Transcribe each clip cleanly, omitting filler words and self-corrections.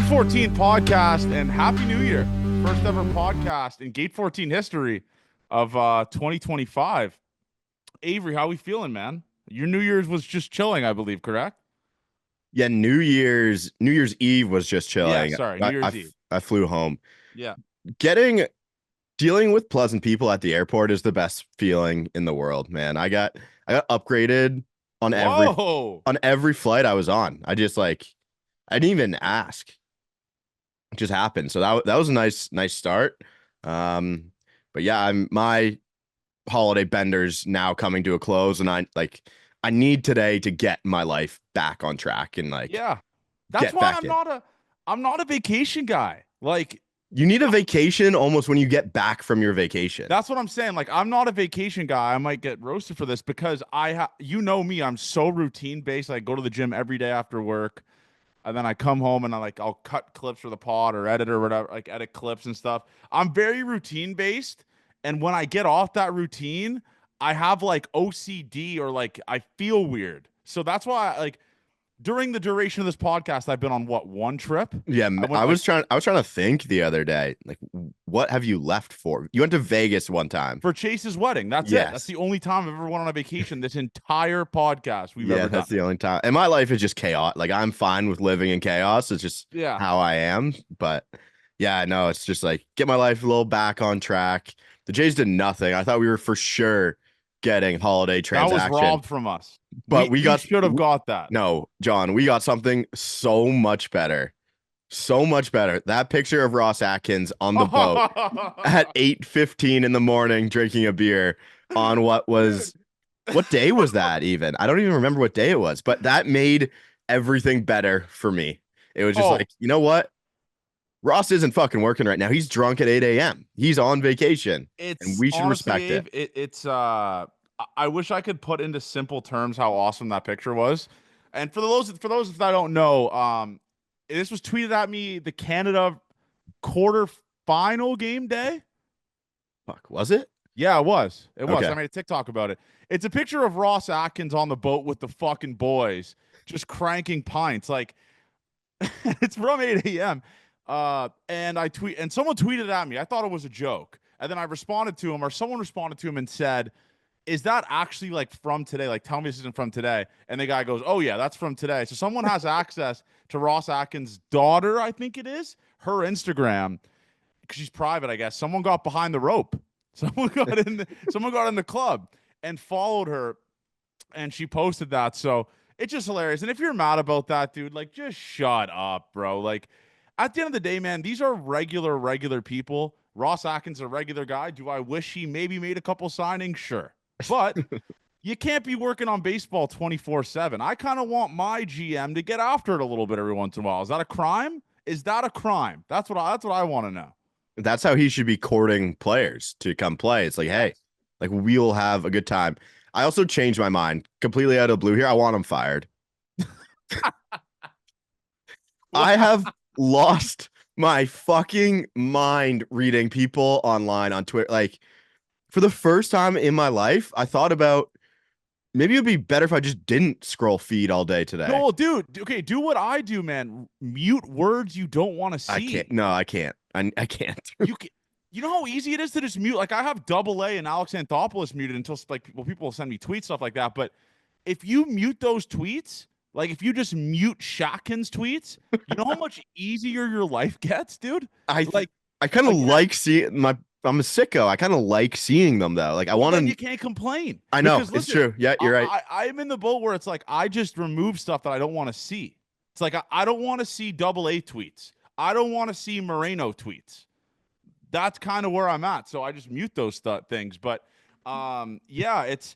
Gate 14 podcast and Happy New Year. First ever podcast in Gate 14 history of 2025. Avery, how we feeling, man? Your New Year's was just chilling, I believe, correct? Yeah, New Year's Eve was just Yeah, chilling. sorry, New I, Year's I, Eve. I flew home. Yeah. Dealing with pleasant people at the airport is the best feeling in the world, man. I got upgraded on every Whoa. on every flight I was on. I didn't even ask. It just happened. So that was a nice start. Um, but yeah, my holiday bender's now coming to a close, and I need today to get my life back on track and Yeah. That's get why back in. I'm not a vacation guy. Like, You need a vacation almost when you get back from your vacation. that's what I'm saying. Like, I'm not a vacation guy. I might get roasted for this because you know me, I'm so routine based. I go to the gym every day after work. And then I come home and I'll cut clips for the pod or edit or whatever, like edit clips and stuff. I'm very routine based. And when I get off that routine, I have like OCD or like I feel weird. So that's why during the duration of this podcast, I've been on one trip? Yeah, I went I like was trying to think the other day, like, what have you left for? You went to Vegas one time. for Chase's wedding. That's it. That's Yes. the only time I've ever went on a vacation this entire podcast we've Yeah, ever done. that's the only time. And my life is just chaos. Like, I'm fine with living in chaos. It's just Yeah. how I am. But yeah, no, it's just like get my life a little back on track. The Jays did nothing. I thought we were for sure getting holiday That was transaction, robbed from us. but we got should have got that. no, John, we got something so much better. So much better. That picture of Ross Atkins on the boat at 8:15 in the morning drinking a beer on what day was that even? I don't even remember what day it was, but that made everything better for me. It was just like, you know what? Ross isn't fucking working right now. He's drunk at 8 a.m. He's on vacation. And It's we should honestly, respect it. It's I wish I could put into simple terms how awesome that picture was. And for those that don't know, this was tweeted at me the Canada quarter final game day. Fuck, was it? Yeah, it was. It was. Okay. I made a TikTok about it. It's a picture of Ross Atkins on the boat with the fucking boys, just cranking pints. Like it's from 8 a.m. And someone tweeted at me. I thought it was a joke. And then I responded to him, or someone responded to him and said, is that actually like from today? Like, tell me this isn't from today. And the guy goes, oh yeah, that's from today. So someone has access to Ross Atkins' daughter, I think it is, her Instagram, because she's private, I guess. Someone got behind the rope. Someone got in the club and followed her, and she posted that. So it's just hilarious. And if you're mad about that, dude, like, just shut up, bro. Like, at the end of the day, man, these are regular people. Ross Atkins, a regular guy. Do I wish he maybe made a couple signings? Sure. But you can't be working on baseball 24/7. I kind of want my GM to get after it a little bit every once in a while. Is that a crime? Is that a crime? That's what I want to know. That's how he should be courting players to come play. It's like, hey, like, we'll have a good time. I also changed my mind completely out of the blue here. I want him fired. I have lost my fucking mind reading people online on Twitter. Like, for the first time in my life, I thought about maybe it'd be better if I just didn't scroll feed all day today. No, dude. Okay, do what I do, man. Mute words you don't want to see. I can't. No, I can't. I can't. You know how easy it is to just mute? Like, I have Double A and Alex Anthopoulos muted until people send me tweets, stuff like that. But if you mute those tweets, like if you just mute Shotkin's tweets, you know how much easier your life gets, dude? I kind of like seeing I'm a sicko. I kind of like seeing them though. Like, I want to. You can't complain. I know because, it's true. Yeah, you're right. I'm in the boat where it's like I just remove stuff that I don't want to see. It's like I don't want to see Double A tweets. I don't want to see Moreno tweets. That's kind of where I'm at. So I just mute those things. But yeah, it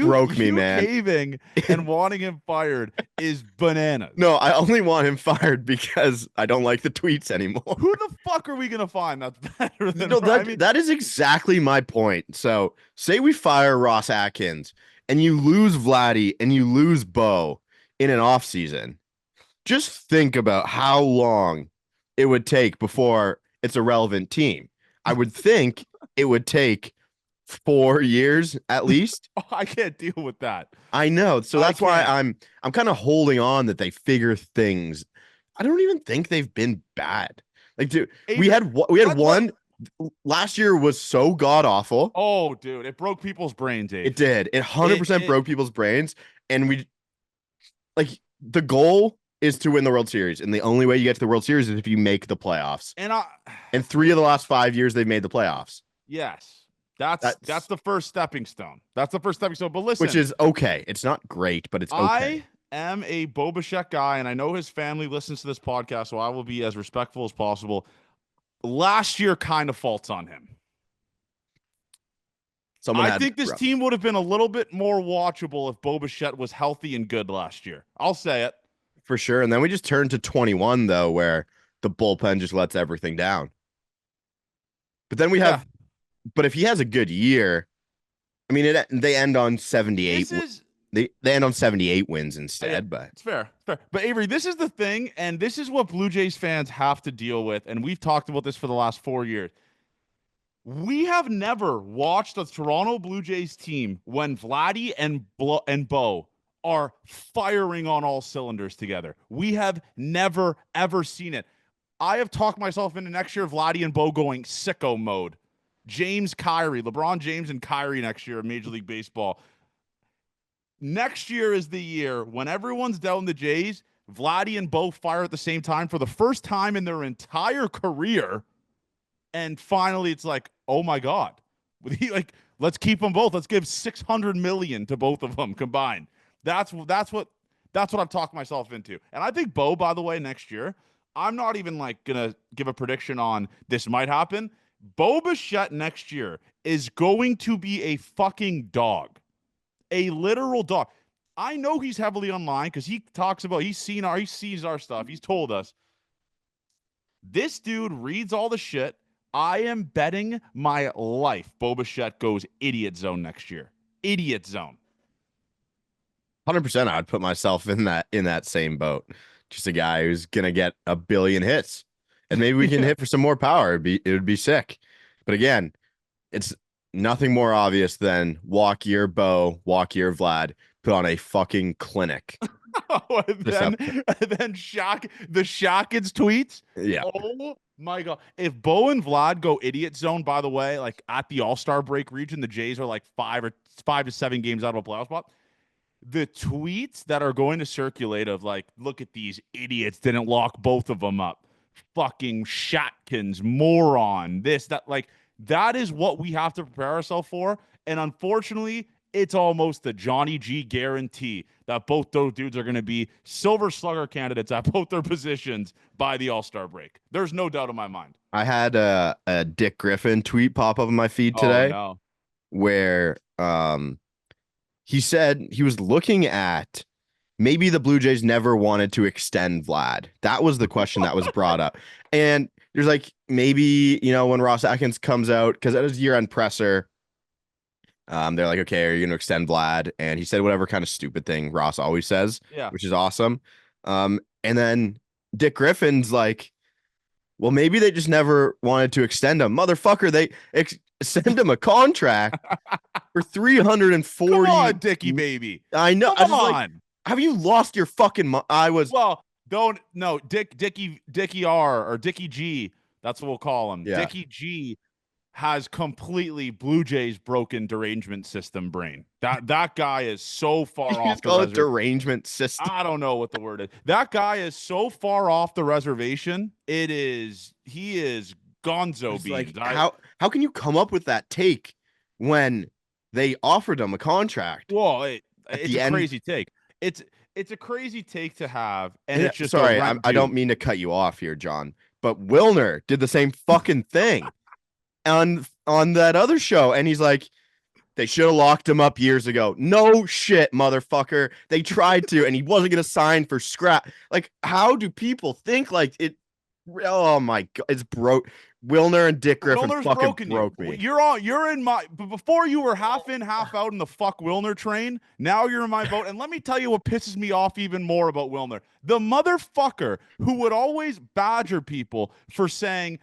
broke me, man. Caving and wanting him fired is bananas. No, I only want him fired because I don't like the tweets anymore. Who the fuck are we gonna find that's better than? No, that is exactly my point. So, say we fire Ross Atkins and you lose Vladdy and you lose Bo in an off season. Just think about how long it would take before it's a relevant team. I would think it would take 4 years at least. Oh, I can't deal with that. I know. So that's why I'm kind of holding on that they figure things I don't even think they've been bad. Like, dude, Avery, we had let one last year was so god awful. oh, dude, it broke people's brains, It Ave. did. It It 100% it broke people's brains. And the goal is to win the World Series. And the only way you get to the World Series is if you make the playoffs. and I And 3 of the last 5 years, they've made the playoffs. yes, that's That's the first stepping stone. That's the first stepping stone. But which listen, is okay. It's not great, but it's okay. I am a Bo Bichette guy, and I know his family listens to this podcast, so I will be as respectful as possible. Last year kind of faults on him. Someone I had think this team would have been a little bit more watchable if Bo Bichette was healthy and good last year. I'll say it. for sure. And then we just turned to 21 though, where the bullpen just lets everything down. But then we Yeah. have, but if he has a good year, I mean, they end on 78. This is They end on 78 wins yeah, instead. But it's fair. It's fair. But Avery, this is the thing, and this is what Blue Jays fans have to deal with, and we've talked about this for the last 4 years. We have never watched a Toronto Blue Jays team when Vladdy and Bo are firing on all cylinders together. We have never, ever seen it. I have talked myself into next year Vladdy and Bo going sicko mode. James, Kyrie, LeBron James and Kyrie next year in Major League Baseball. Next year is the year when everyone's down the Jays, Vladdy and Bo fire at the same time for the first time in their entire career. And finally, it's like, oh my God, like let's keep them both. Let's give 600 million to both of them combined. That's what I've talked myself into. And I think Bo, by the way, next year, I'm not even like gonna give a prediction on this might happen. Bo Bichette next year is going to be a fucking dog, a literal dog. I know he's heavily online because he talks about he sees our stuff. He's told us this dude reads all the shit. I am betting my life Bo Bichette goes idiot zone next year. Idiot zone. 100%, I'd put myself in that same boat. Just a guy who's gonna get a billion hits, and maybe we can Yeah. hit for some more power. It would be sick. But again, it's nothing more obvious than walk year Bo, walk year Vlad, put on a fucking clinic. and then the Shockins tweets. Yeah. Oh my God. If Bo and Vlad go idiot zone, by the way, like at the All-Star break region, the Jays are like 5 to 7 games out of a playoff spot. The tweets that are going to circulate of like, look at these idiots, didn't lock both of them up. Fucking Shotkins, moron, this, that, like, that is what we have to prepare ourselves for. And unfortunately, it's almost the Johnny G guarantee that both those dudes are going to be Silver Slugger candidates at both their positions by the All-Star break. There's no doubt in my mind. I had a Dick Griffin tweet pop up in my feed Oh, today no. where he said he was looking at maybe the Blue Jays never wanted to extend Vlad. That was the question that was brought up. And there's like, maybe, when Ross Atkins comes out, because at his year-end presser, they're like, okay, are you going to extend Vlad? And he said whatever kind of stupid thing Ross always says, Yeah. which is awesome. And then Dick Griffin's like, well, maybe they just never wanted to extend him. Motherfucker, they send him a contract for 340. Come on, Dickie, baby. I know. Come on. Like, have you lost your fucking mind? Dickie R or Dickie G. That's what we'll call him. Yeah. Dickie G has completely Blue Jays broken derangement system brain. That guy is so far off the reservation. Derangement system. I don't know what the word is. That guy is so far off the reservation. He is gonzo beans. Like, how can you come up with that take when they offered him a contract? Well, it's a crazy take. It's a crazy take to have, and it's just sorry. I don't mean to cut you off here, John, but Wilner did the same fucking thing on that other show, and he's like, they should have locked him up years ago. No shit, motherfucker. They tried to, and he wasn't gonna sign for scrap. Like, how do people think like it? Oh my God, it's broke. Wilner and Dick Griffin fucking broke me. You're in my. But before you were half in, half out in the fuck Wilner train. Now you're in my boat. And let me tell you what pisses me off even more about Wilner. The motherfucker who would always badger people for saying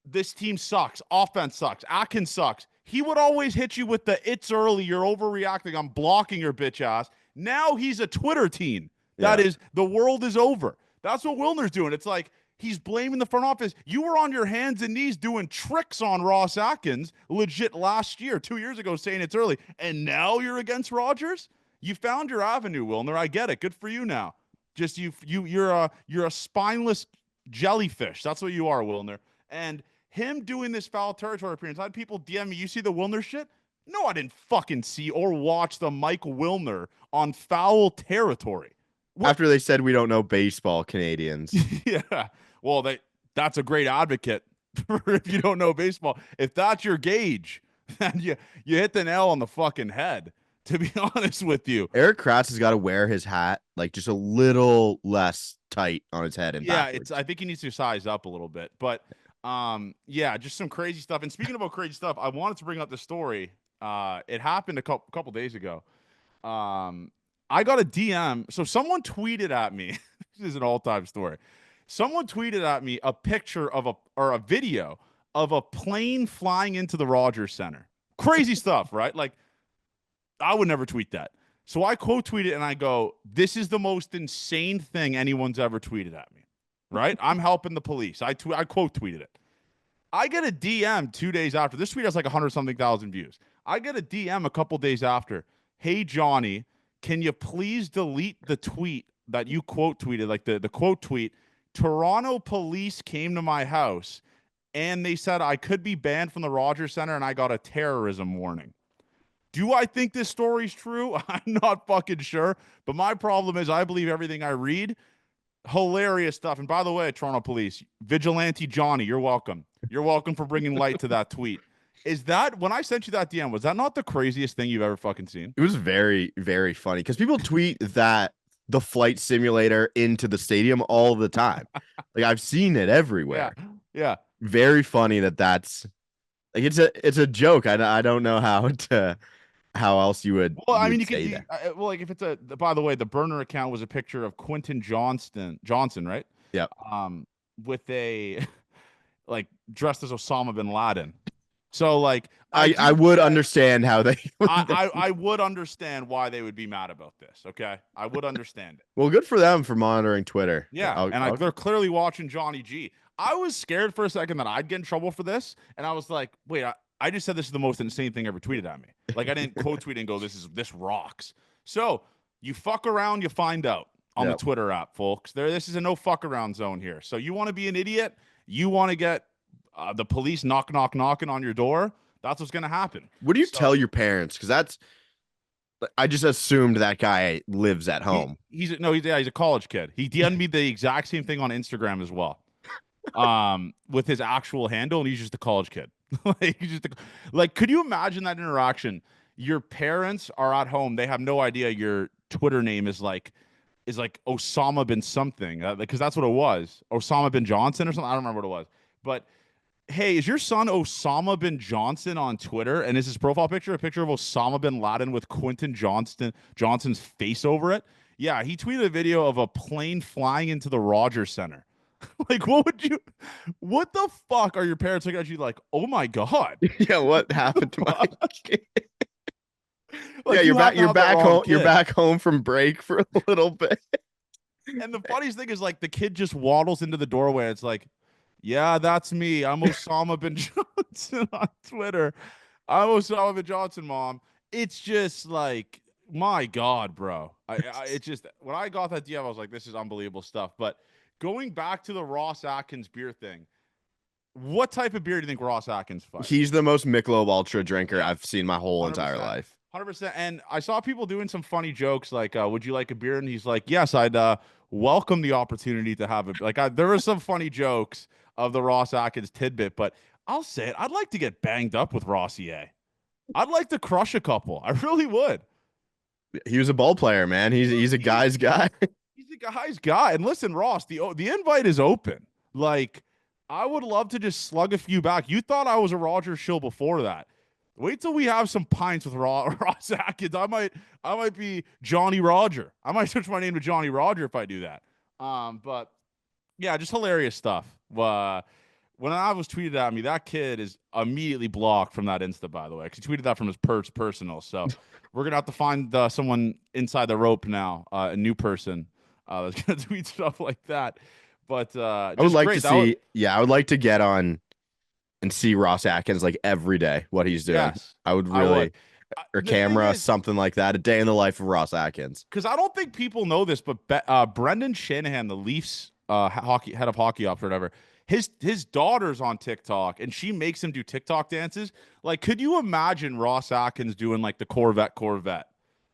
this team sucks, offense sucks, Atkins sucks. He would always hit you with the "it's early, you're overreacting, I'm blocking your bitch ass." Now he's a Twitter teen. That is, the world is over. That's what Wilner's doing. It's like he's blaming the front office. You were on your hands and knees doing tricks on Ross Atkins legit last year, 2 years ago, saying it's early, and now you're against Rogers. You found your avenue, Wilner. I get it. Good for you now. Just you're a spineless jellyfish. That's what you are, Wilner. And him doing this foul territory appearance, I had people DM me, you see the Wilner shit? No, I didn't fucking see or watch the Mike Wilner on foul territory. What? After they said we don't know baseball, Canadians. Yeah. Well, that's a great advocate for if you don't know baseball. If that's your gauge, then you hit the nail on the fucking head, to be honest with you. Eric Kratz has got to wear his hat like just a little less tight on his head and backwards. I think he needs to size up a little bit. But yeah, just some crazy stuff. And speaking about crazy stuff, I wanted to bring up the story. It happened a couple days ago. I got a DM. So someone tweeted at me. This is an all-time story. Someone tweeted at me a picture of a video of a plane flying into the Rogers Center. Crazy stuff, right? Like, I would never tweet that. So I quote tweet it and I go, this is the most insane thing anyone's ever tweeted at me, right? I'm helping the police. I quote tweeted it. I get a DM 2 days after. This tweet has like 100-something thousand views. I get a DM a couple days after. Hey, Johnny, can you please delete the tweet that you quote tweeted, like the quote tweet? Toronto police came to my house and they said I could be banned from the Rogers Center and I got a terrorism warning. Do I think this story's true? I'm not fucking sure. But my problem is I believe everything I read. Hilarious stuff. And by the way, Toronto police, Vigilante Johnny, you're welcome. You're welcome for bringing light to that tweet. Is that, when I sent you that DM, was that not the craziest thing you've ever fucking seen? It was very, very funny because people tweet that the flight simulator into the stadium all the time. Like, I've seen it everywhere. Yeah. Very funny that's like, it's a joke. I don't know how else you would. Well, I mean, you could. Well, like if it's by the way, the burner account was a picture of Quentin Johnson, right? Yeah. With a like dressed as Osama bin Laden. So like, I would understand how they. I would understand why they would be mad about this. Okay, I would understand it. Well, good for them for monitoring Twitter. Yeah, they're clearly watching Johnny G. I was scared for a second that I'd get in trouble for this, and I was like, wait, I just said this is the most insane thing ever tweeted at me. Like, I didn't quote tweet and go, this rocks. So you fuck around, you find out on the Twitter app, folks. This is a no fuck around zone here. So you want to be an idiot? You want to get the police knocking on your door? That's what's going to happen. What do you tell your parents? Because I just assumed that guy lives at home. He's a college kid. He DM'd me the exact same thing on Instagram as well. With his actual handle, and he's just a college kid. Like, could you imagine that interaction? Your parents are at home, they have no idea your Twitter name is like Osama bin something, because that's what it was, Osama bin Johnson or something. I don't remember what it was, but hey, is your son Osama bin Johnson on Twitter? And is his profile picture a picture of Osama bin Laden with Quentin Johnson's face over it? Yeah, he tweeted a video of a plane flying into the Rogers Center. Like, what the fuck are your parents looking at you like, oh my God? Yeah, what happened to my kid? Like, yeah, you're back home. You're back home from break for a little bit. And the funniest thing is, like, the kid just waddles into the doorway. It's like, yeah, that's me. I'm Osama bin Johnson on Twitter. I'm Osama bin Johnson, Mom. It's just like, my God, bro. It's just, when I got that DM, I was like, this is unbelievable stuff. But going back to the Ross Atkins beer thing, what type of beer do you think Ross Atkins fights? He's the most Michelob Ultra drinker I've seen my whole entire life. 100%. And I saw people doing some funny jokes like, would you like a beer? And he's like, yes, I'd welcome the opportunity to have it. Like, there were some funny jokes of the Ross Atkins tidbit, but I'll say it. I'd like to get banged up with Rossier. I'd like to crush a couple. I really would. He was a ball player, man. He's a guy's guy. He's a guy's guy. And listen, Ross, the invite is open. Like, I would love to just slug a few back. You thought I was a Rogers shill before that. Wait till we have some pints with Ross Atkins. I might be Johnny Roger. I might switch my name to Johnny Roger if I do that. But yeah, just hilarious stuff. When I was tweeted at me, that kid is immediately blocked from that Insta, by the way, because he tweeted that from his personal. So we're gonna have to find someone inside the rope now, a new person that's gonna tweet stuff like that. But I would just like to great. That was see, yeah, I would like to get on and see Ross Atkins like every day what he's doing. yes, I would I would. really, or The thing camera, is, something like that, a day in the life of Ross Atkins. because I don't think people know this, but Brendan Shanahan, the Leafs hockey head of hockey ops or whatever, his daughter's on TikTok and she makes him do TikTok dances. Like, could you imagine Ross Atkins doing like the Corvette,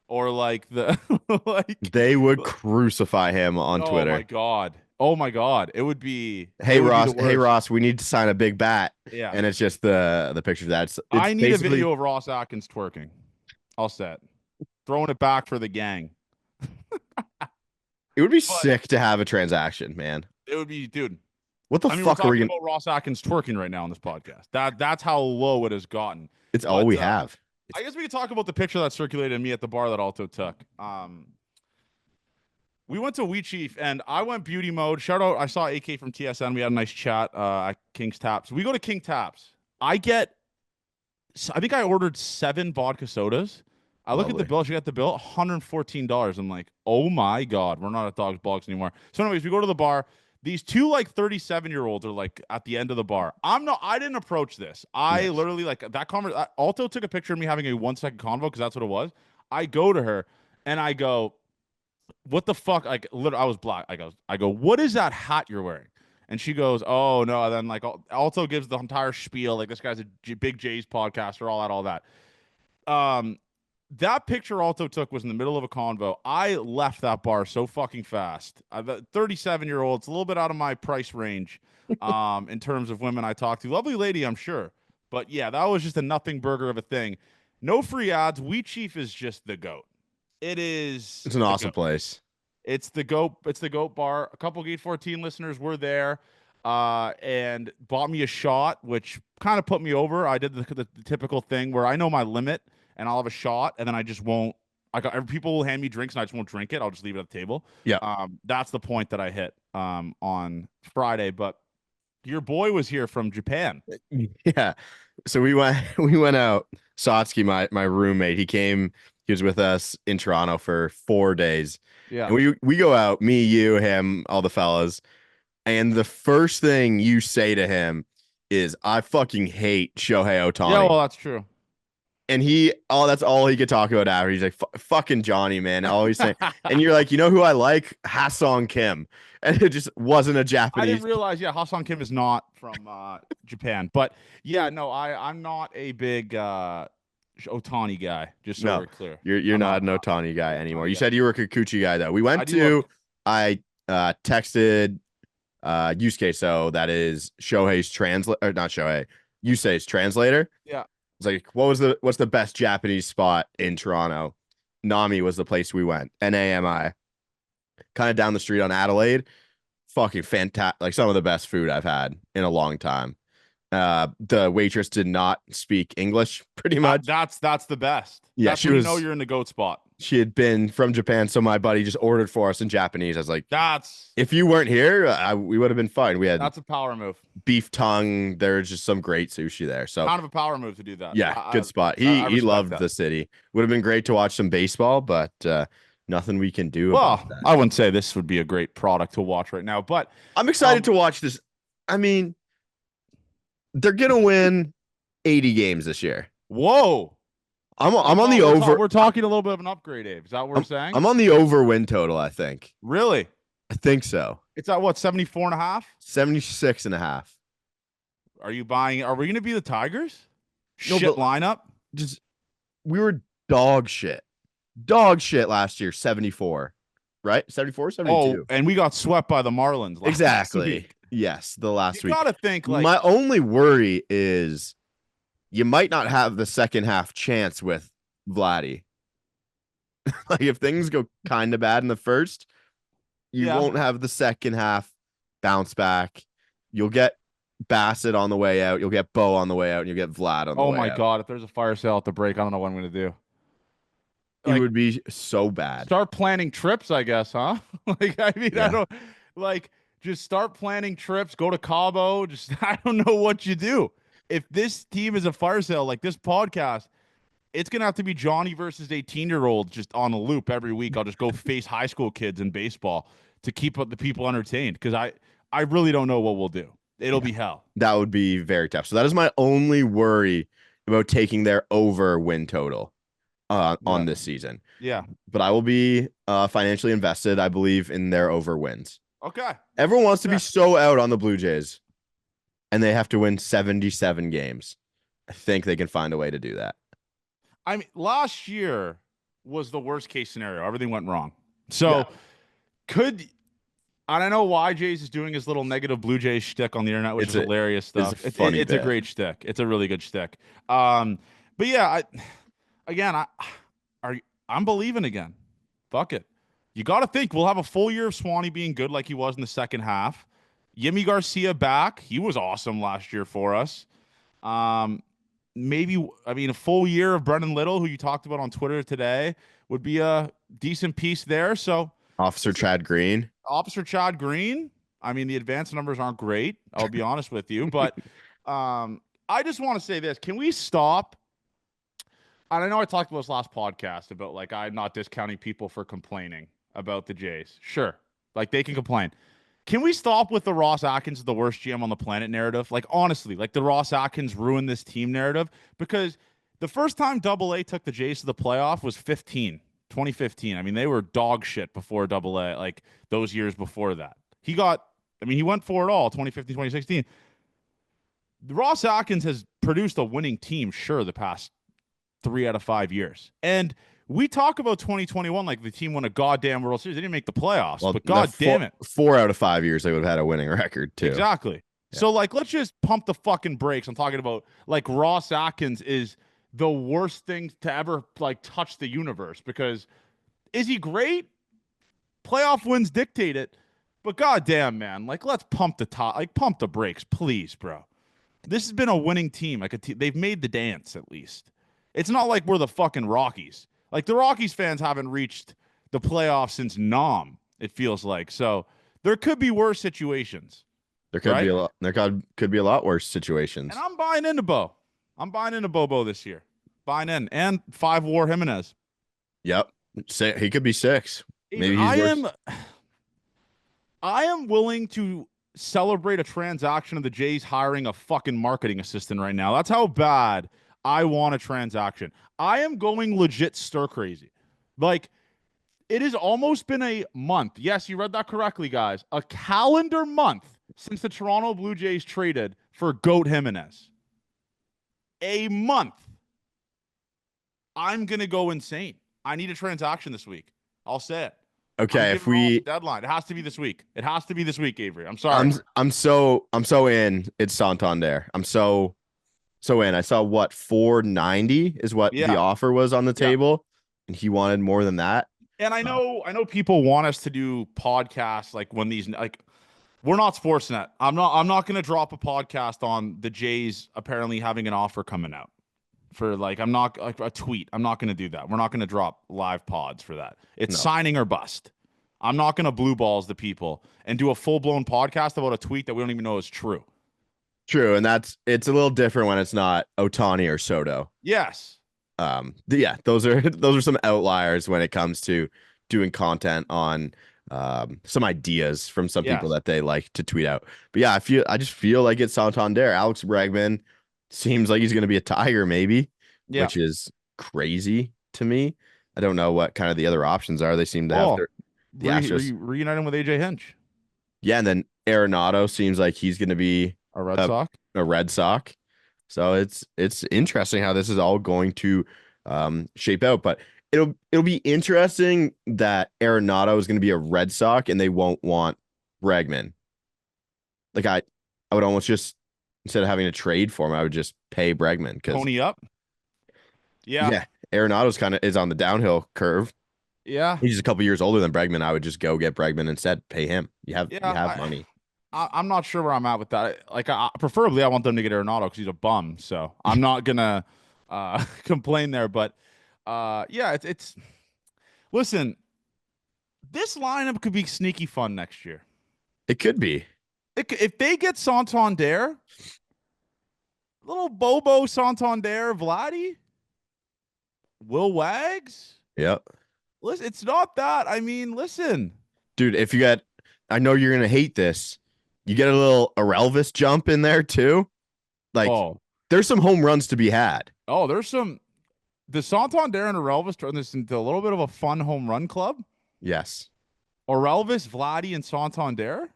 or like the like? They would crucify him on Oh my Twitter. god, oh my god, it would be the Hey worst. Ross, we need to sign a big bat. Yeah, And it's just the picture of that. It's I need a basically video of Ross Atkins twerking. All set, throwing it back for the gang. it would be But sick to have a transaction, man. it would be, dude. What the I mean, we're fuck are we talking gonna about Ross Atkins twerking right now on this podcast. That's how low it has gotten. it's all But we have. I guess we could talk about the picture that circulated of me at the bar that Alto took. We went to Wheat Chief and I went beauty mode. Shout out, I saw AK from TSN. We had a nice chat at King's Taps. We go to King Taps. I think I ordered 7 vodka sodas. I look at the Lovely. bill. She got the bill, $114. I'm like, oh my God, we're not at Dogs Blogs anymore. So, anyways, we go to the bar. These two like 37-year-olds are like at the end of the bar. I didn't approach this. I Nice. literally like that conversation. Alto took a picture of me having a 1 second convo because that's what it was. I go to her and I go, what the fuck? Like, literally, I was black. I go, what is that hat you're wearing? And she goes, oh no. And then like Alto gives the entire spiel. Like, this guy's a big J's podcaster, all that. Um, that picture Alto took was in the middle of a convo. I left that bar so fucking fast. 37-year-old, it's a little bit out of my price range, in terms of women I talk to. Lovely lady, I'm sure. But yeah, that was just a nothing burger of a thing. No free ads. Wheat Chief is just the goat. It is It's an the awesome goat. place. It's the goat. It's the goat bar. A couple Gate 14 listeners were there, and bought me a shot, which kind of put me over. I did the typical thing where I know my limit, and I'll have a shot, and then I just won't. People will hand me drinks, and I just won't drink it. I'll just leave it at the table. Yeah. That's the point that I hit on Friday. But your boy was here from Japan. Yeah. So we went out. Satsuki, my roommate, he was with us in Toronto for 4 days. Yeah. And we go out, me, you, him, all the fellas. And the first thing you say to him is, I fucking hate Shohei Otani. Yeah, well, that's true. And that's all he could talk about after. He's like, fucking Johnny, man. Always saying, and you're like, you know who I like? Ha-Sung Kim. And it just wasn't a I Japanese. didn't realize, yeah, Ha-Sung Kim is not from Japan. But yeah, no, I'm not a big Otani guy, just so No, we're clear. you're I'm not an not Otani guy anymore. Otani You guy. said you were a Kikuchi guy, though. I texted Yusuke, so that is Shohei's translate, or not Shohei, Yusei's translator. Yeah. It's like, what's the best Japanese spot in Toronto? Nami was the place we went. NAMI. Kind of down the street on Adelaide. Fucking fantastic. Like, some of the best food I've had in a long time. The waitress did not speak English pretty much. That's the best. Yeah, That's she when was. you know you're in the goat spot. She had been from Japan, so my buddy just ordered for us in Japanese. I was like, That's if you weren't here, we would have been fine. We had a power move. beef tongue. There's just some great sushi there. So Kind of a power move to do that. yeah, good spot. I He respect loved that. the city. Would have been great to watch some baseball, but nothing we can do Well, about that. I wouldn't say this would be a great product to watch right now, but I'm excited to watch this. I mean, they're gonna win 80 games this year. whoa. I'm on the over. We're talking a little bit of an upgrade, Abe. Is that what we're saying? I'm on the over win total, I think. Really? I think so. It's at what, 74 and a half? 76 and a half. Are we going to be the Tigers? No, Shit but- lineup? Just we were dog shit. Dog shit last year, 74. Right? 74, 72. Oh, and we got swept by the Marlins last Exactly. week. Yes, the last You week. gotta think like My only worry is you might not have the second half chance with Vladdy. Like, if things go kind of bad in the first, you Yeah. won't have the second half bounce back. You'll get Bassett on the way out. You'll get Bo on the way out, and you'll get Vlad on the oh way my out. God, if there's a fire sale at the break, I don't know what I'm gonna do. It Like, would be so bad. start planning trips, I guess, huh? Like, I mean, Yeah. I don't like just start planning trips, go to Cabo. Just I don't know what you do. If this team is a fire sale, like this podcast, It's gonna have to be Johnny versus 18-year-olds just on a loop every week. I'll just go face high school kids in baseball to keep the people entertained because I really don't know what we'll do. It'll Yeah, be hell. that would be very tough. So that is my only worry about taking their over win total Yeah. on this season. Yeah. But I will be financially invested, I believe, in their over wins. Okay. Everyone wants to be Okay. so out on the Blue Jays, and they have to win 77 games. I think they can find a way to do that. I mean, last year was the worst case scenario. Everything went wrong. Yeah, So could I don't know why Jays is doing his little negative Blue Jays shtick on the internet, which is hilarious it's a stuff. funny It's a bit. great shtick. It's a really good shtick. But yeah, again, I'm believing again. Fuck it. You got to think we'll have a full year of Swanee being good like he was in the second half. Yimi Garcia back. He was awesome last year for us. Um, maybe I mean a full year of Brendan Little, who you talked about on Twitter today, would be a decent piece there. So Officer Chad Green. Officer Chad Green. I mean, the advanced numbers aren't great. I'll be honest with you, but I just want to say this: can we stop? And I know I talked about this last podcast about like I'm not discounting people for complaining about the Jays. Sure, like they can complain. Can we stop with the Ross Atkins is the worst GM on the planet narrative? Like honestly, like the Ross Atkins ruined this team narrative because the first time Double A took the Jays to the playoff was 2015. I mean, they were dog shit before Double A, like those years before that. He went for it all 2015, 2016. Ross Atkins has produced a winning team, sure, the past 3 out of 5 years. And we talk about 2021 like the team won a goddamn World Series. They didn't make the playoffs, Well, but the god damn it. 4 out of 5 years they would have had a winning record too. Exactly. Yeah. So like let's just pump the fucking brakes. I'm talking about like Ross Atkins is the worst thing to ever like touch the universe because is he great? Playoff wins dictate it. But goddamn, man, like let's pump the brakes, please, bro. This has been a winning team. They've made the dance at least. It's not like we're the fucking Rockies. Like the Rockies fans haven't reached the playoffs since Nom. It feels like so. There could be worse situations, There could be right? a lot. There could be a lot worse And situations. I'm buying into Bo. I'm buying into Bobo this year. Buying in and 5 WAR Jimenez. Yep. He could be 6. Avery, Maybe he's worse. I am willing to celebrate a transaction of the Jays hiring a fucking marketing assistant right now. That's how bad I want a transaction. I am going legit stir crazy. Like, it has almost been a month. Yes, you read that correctly, guys. A calendar month since the Toronto Blue Jays traded for Goat Jimenez. A month. I'm going to go insane. I need a transaction this week. I'll say it. I'm Okay, if giving off a we deadline. It has to be this week. It has to be this week, Avery. I'm sorry. I'm so in. It's Santander. I'm so in. I saw what 490 is what the Yeah. offer was on the Yeah. table, and he wanted more than that. And I know people want us to do podcasts like when these like we're not Sportsnet. I'm not gonna drop a podcast on the Jays apparently having an offer coming out. For like I'm not like a tweet. I'm not gonna do that. We're not gonna drop live pods for that. It's No, signing or bust. I'm not gonna blue balls the people and do a full blown podcast about a tweet that we don't even know is true. true, and it's a little different when it's not Otani or Soto. Yes. Yeah, those are some outliers when it comes to doing content on some ideas from some people Yes. that they like to tweet out. But yeah, I just feel like it's Santander. Alex Bregman seems like he's going to be a Tiger maybe, Yeah. which is crazy to me. I don't know what kind of the other options are. They seem to have Oh, the Astros. reuniting with AJ Hinch, Yeah, and then Arenado seems like he's going to be a Red a, Sox. a Red Sox. So it's interesting how this is all going to shape out. But it'll be interesting that Arenado is going to be a Red Sox and they won't want Bregman. Like I would almost just instead of having to trade for him, I would just pay Bregman because Pony up. Yeah. yeah, Arenado's kind of is on the downhill curve. Yeah. He's a couple years older than Bregman. I would just go get Bregman instead. Pay him. You Yeah. have money. I'm not sure where I'm at with that. Like, preferably, I want them to get Arenado because he's a bum. So I'm not gonna complain there. But yeah, it's. Listen, this lineup could be sneaky fun next year. It could be. If they get Santander, little Bobo Santander, Vladdy, Will Wags? Yep. Listen, it's not that. I mean, listen. Dude, if you get, I know you're gonna hate this. You get a little Elvis jump in there too. Like, Oh, there's some home runs to be had. oh, there's some. The Santander and Orelvis turn this into a little bit of a fun home run club. Yes. Orelvis, Vladdy, and Santander.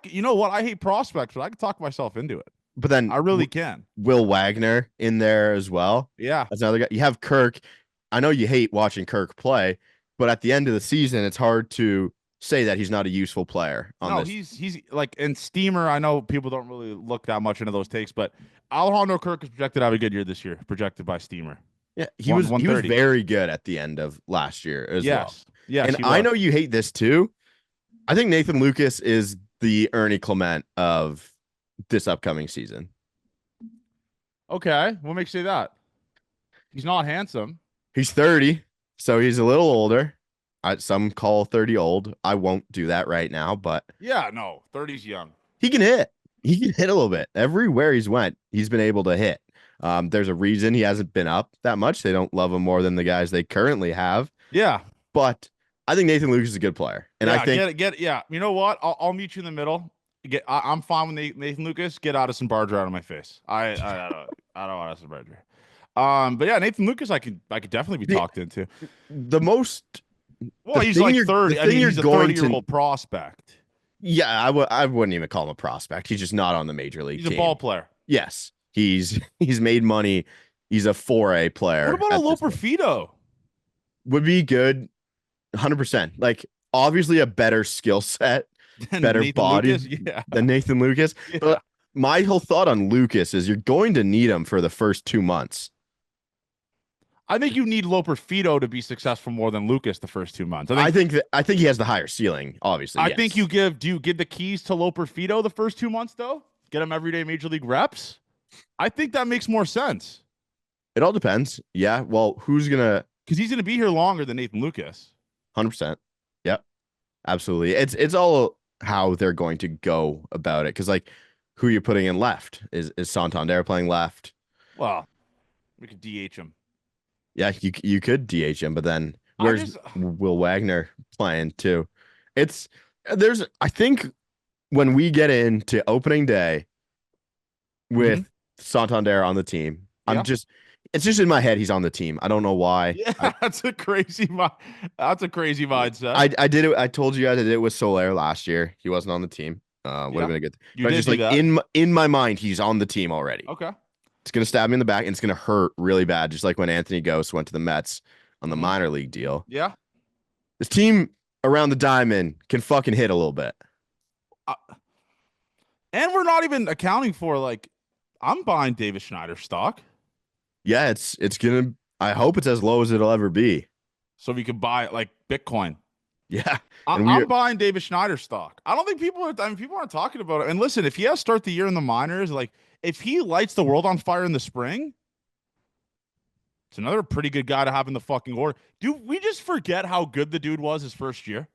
You know what? I hate prospects, but I could talk myself into it. But then I really can. Will Wagner in there as well. Yeah. That's another guy. You have Kirk. I know you hate watching Kirk play, but at the end of the season, it's hard to say that he's not a useful player on No, this. he's like in Steamer. I know people don't really look that much into those takes, but Alejandro Kirk is projected to have a good year this year, projected by Steamer. Yeah, he was 130. very good at the end of last year as well. Yes. Yes. And I know you hate this too. I think Nathan Lucas is the Ernie Clement of this upcoming season. Okay. What makes you say that? He's not handsome. He's 30, so he's a little older. Some call 30 old. I won't do that right now, but Yeah, no, 30's young. he can hit. He can hit a little bit. Everywhere he's went, he's been able to hit. There's a reason he hasn't been up that much. They don't love him more than the guys they currently have. Yeah. But I think Nathan Lucas is a good player. And I think yeah. You know what? I'll meet you in the middle. I'm fine with Nathan Lucas. Get Addison Barger out of my face. I don't want Addison Barger. But yeah, Nathan Lucas, I could definitely be talked into. the most. Well, he's like 30. I mean, he's a 30-year-old prospect. Yeah, I wouldn't even call him a prospect. He's just not on the major league team. He's a ball player. Yes, he's made money. He's a 4A player. What about a Loper Fido? Would be good, 100%. Like, obviously a better skill set, better Nathan body than Nathan Lucas. Yeah. But my whole thought on Lucas is you're going to need him for the first 2 months. I think you need Loper Fido to be successful more than Lucas the first 2 months. I think he has the higher ceiling, obviously. I think do you give the keys to Loper Fido the first 2 months though? Get him everyday major league reps? I think that makes more sense. It all depends. Yeah. Well, who's gonna? Because he's gonna be here longer than Nathan Lucas. 100%. Yep. Absolutely. It's all how they're going to go about it. Because like, who you're putting in left is Santander playing left? Well, we could DH him. Yeah, you could DH him, but then where's Will Wagner playing too? I think when we get into opening day with Santander on the team, it's just in my head he's on the team. I don't know why. Yeah, that's a crazy mindset. I did it. I told you guys I did it with Soler last year. He wasn't on the team. Would have been a good thing. You did just do like that. in my mind, he's on the team already. Okay. It's gonna stab me in the back and it's gonna hurt really bad, just like when Anthony Ghost went to the Mets on the minor league deal. Yeah. This team around the diamond can fucking hit a little bit. And we're not even accounting for like I'm buying Davis Schneider stock. Yeah, it's gonna. I hope it's as low as it'll ever be. So we can buy it like Bitcoin. Yeah, I'm buying Davis Schneider stock. I don't think people aren't talking about it. And listen, if he has to start the year in the minors, like if he lights the world on fire in the spring, it's another pretty good guy to have in the fucking order. Dude, we just forget how good the dude was his first year.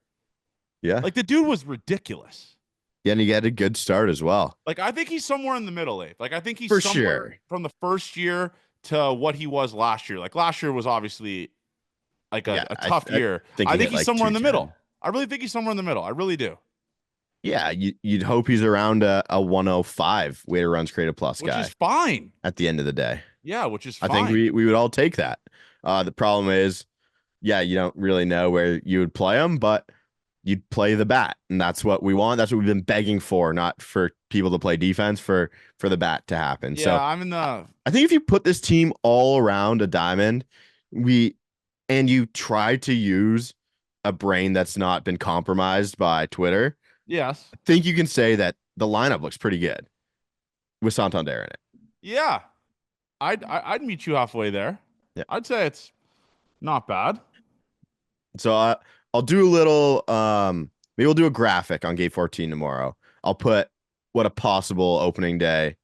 Yeah, like the dude was ridiculous. Yeah, and he had a good start as well. Like I think he's somewhere in the middle, Abe. Like I think he's for somewhere sure from the first year to what he was last year. Like last year was obviously like a tough year. I think he's like somewhere in the middle. I really think he's somewhere in the middle. I really do. Yeah, you'd hope he's around a 105 weighted runs created plus guy. Which is fine. At the end of the day. Yeah, which is fine. I think we would all take that. The problem is, yeah, you don't really know where you would play him, but you'd play the bat. And that's what we want. That's what we've been begging for, not for people to play defense, for the bat to happen. Yeah, so I think if you put this team all around a diamond, and you try to use a brain that's not been compromised by Twitter, yes, I think you can say that the lineup looks pretty good with Santander in it. Yeah, I'd meet you halfway there. Yeah, I'd say it's not bad. So I'll do a little. Maybe we'll do a graphic on Gate 14 tomorrow. I'll put what a possible opening day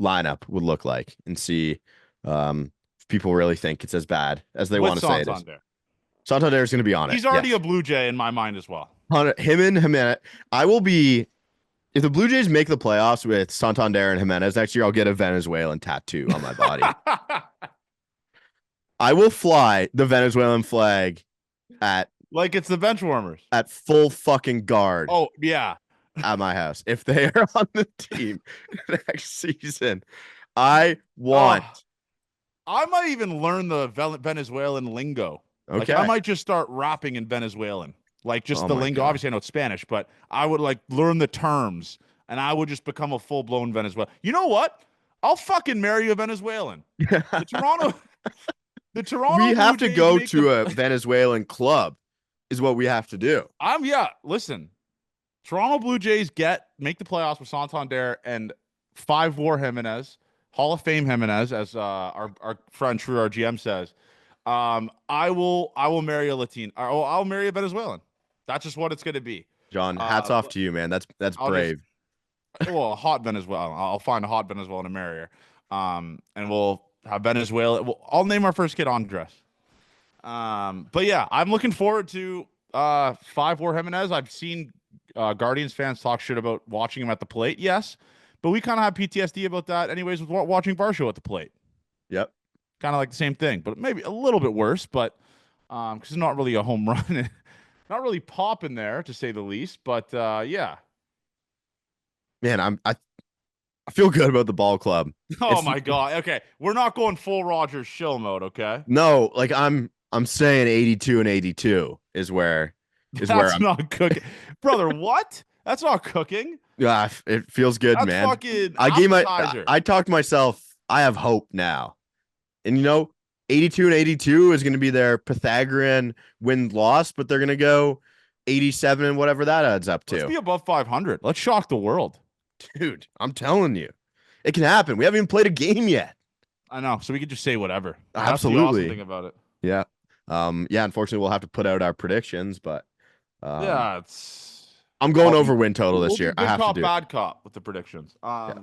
lineup would look like and see if people really think it's as bad as they want to say it is. Santander is going to be on it. He's already a Blue Jay in my mind as well. Him and Jimenez. I will be. If the Blue Jays make the playoffs with Santander and Jimenez next year, I'll get a Venezuelan tattoo on my body. I will fly the Venezuelan flag at Like it's the bench warmers. full fucking guard Oh yeah. at my house if they are on the team next season. I want. Oh, I might even learn the Venezuelan lingo. Like I Okay. might just start rapping in Venezuelan. Like just Oh the my lingo. god. Obviously, I know it's Spanish, but I would like learn the terms, and I would just become a full blown Venezuelan. You know what? I'll fucking marry a Venezuelan. The Toronto, the We Toronto Blue have to Jays go make the. to a Venezuelan club, is what we have to do. Yeah. Listen, Toronto Blue Jays make the playoffs with Santander and 5 WAR Jimenez, Hall of Fame Jimenez, as our friend True, our GM says. I will marry a Latin. I'll marry a Venezuelan. That's just what it's going to be. John, hats off to you, man. That's I'll just brave. a hot Venezuelan. I'll find a hot Venezuelan to marry her. And we'll have Venezuela. I'll name our first kid Andres. But yeah, I'm looking forward to 5 WAR Jimenez. I've seen Guardians fans talk shit about watching him at the plate. Yes, but we kind of have PTSD about that, anyways, with watching Barshow at the plate. Yep. Kind of like the same thing, but maybe a little bit worse. But because it's not really a home run, not really popping there to say the least. But yeah. Man, I feel good about the ball club. Oh It's my god. Okay, we're not going full Rogers shill mode. Okay, no, like I'm saying 82 and 82 is where that's I'm. not cooking, brother. What? That's not cooking. Yeah, it feels good, That's man. fucking I gave my appetizer. I talked to myself. I have hope now. And 82 and 82 is going to be their Pythagorean win loss, but they're going to go 87 and whatever that adds up Let's to. be above 500. Let's shock the world. Dude, I'm telling you, it can happen. We haven't even played a game yet. I know, so we could just say whatever. That's the awesome Absolutely. thing about it. Yeah. Yeah, unfortunately we'll have to put out our predictions, but Yeah, it's. I'm going I'll over be. win total We'll this be year. I good have to cop, do it. bad cop with the predictions. Yeah.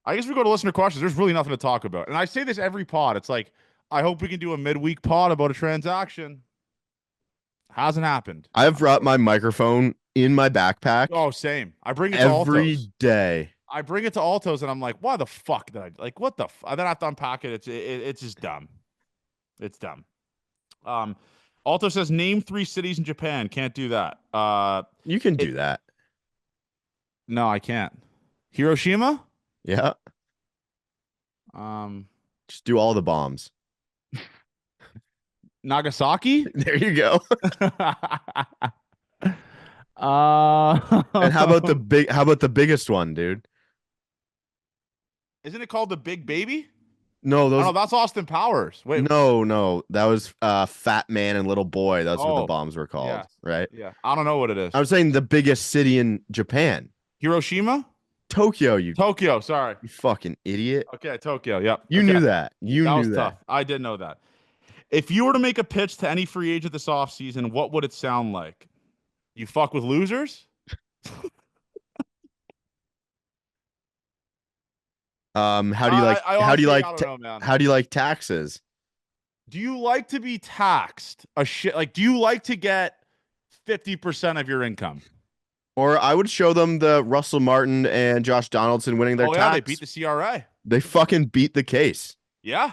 I guess we go to listener questions. There's really nothing to talk about, and I say this every pod. It's like I hope we can do a midweek pod about a transaction. Hasn't happened. I've brought my microphone in my backpack Oh, same. I bring it to every Altos. day. I bring it to Altos, and I'm like, why the fuck did I like? What the? Then I have to unpack it. It's just dumb. It's dumb. Alto says name 3 cities in Japan. Can't do that. You can do that. No, I can't. Hiroshima. Yeah. Um, Just do all the bombs. Nagasaki. There you go. And uh, how about the biggest one, dude? isn't it called the Big Baby? No, Oh those no, that's Austin Powers. Wait. no. That was Fat Man and Little Boy. That's what the Oh, bombs were called, yeah, right? yeah. I don't know what it is. I'm saying the biggest city in Japan. Hiroshima, Tokyo, you Tokyo. Sorry. fucking idiot. Okay, Tokyo. Yep. You Okay. knew that. You That was knew tough. that. I did know that. If you were to make a pitch to any free agent this offseason, what would it sound like? You fuck with losers? How do you like I how do you honestly, like I don't ta- know, man. how do you like taxes? Do you like to be taxed a shit? Like, do you like to get 50% of your income? Or I would show them the Russell Martin and Josh Donaldson winning their Oh, yeah, they tax. beat the CRA. They fucking beat the case. Yeah.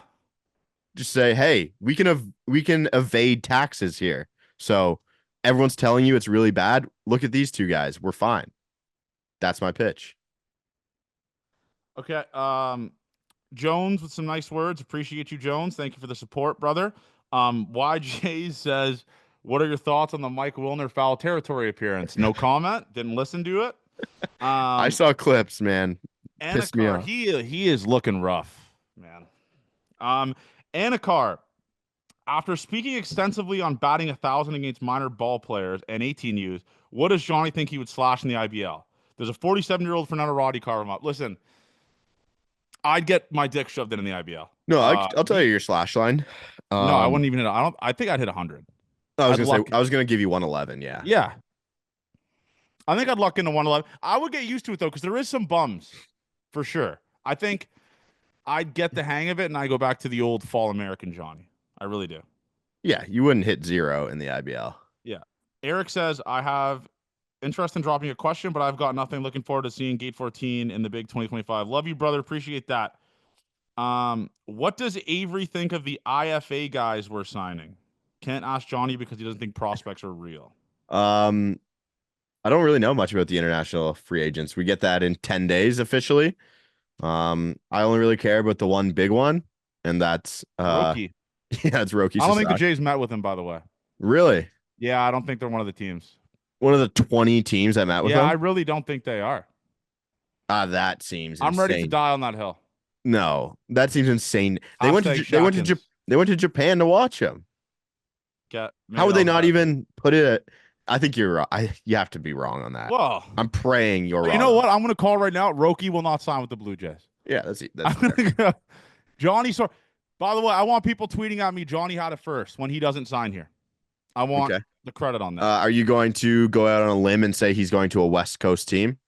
Just say, hey, we can evade taxes here. So everyone's telling you it's really bad. Look at these two guys. We're fine. That's my pitch. Okay. Jones with some nice words. Appreciate you, Jones. Thank you for the support, brother. YJ says, what are your thoughts on the Mike Wilner foul territory appearance? No comment. Didn't listen to it. I saw clips, man. Pissed me Anakar, off. he is looking rough, man. Anakar, after speaking extensively on batting 1,000 against minor ball players and 18Us, what does Johnny think he would slash in the IBL? There's a 47-year-old Fernando Roddy carve him up. Listen, I'd get my dick shoved in the IBL. No, I'll tell you your slash line. No, I wouldn't even hit. I think I'd hit 100. I was I'd gonna say luck. I was gonna give you 111. Yeah. Yeah. I think I'd luck into 111. I would get used to it though, because there is some bums for sure. I think I'd get the hang of it and I go back to the old fall American Johnny. I really do. Yeah, you wouldn't hit 0 in the IBL. Yeah. Eric says, I have interest in dropping a question, but I've got nothing. Looking forward to seeing Gate 14 in the big 2025. Love you, brother. Appreciate that. What does Avery think of the IFA guys we're signing? Can't ask Johnny because he doesn't think prospects are real. Um, I don't really know much about the international free agents. We get that in 10 days officially. I only really care about the one big one, and that's Roki. yeah, it's Roki I don't think the Sasaki. Jays met with him, by the way. Really? Yeah, I don't think they're one of the teams. One of the 20 teams that met with Yeah, I him? really don't think they are. That seems I'm ready to insane. die on that hill. No, that seems insane. Hashtag Shackins. They went to Japan to watch him. How Maybe would that they was not bad. even put it? I think you're wrong. You have to be wrong on that. Well, I'm praying you're you wrong know on what? that. I'm going to call right now. Roki will not sign with the Blue Jays. Yeah, that's I'm fair. going to go. Johnny. So, by the way, I want people tweeting at me. Johnny had it first when he doesn't sign here. I want Okay. the credit on that. Are you going to go out on a limb and say he's going to a West Coast team?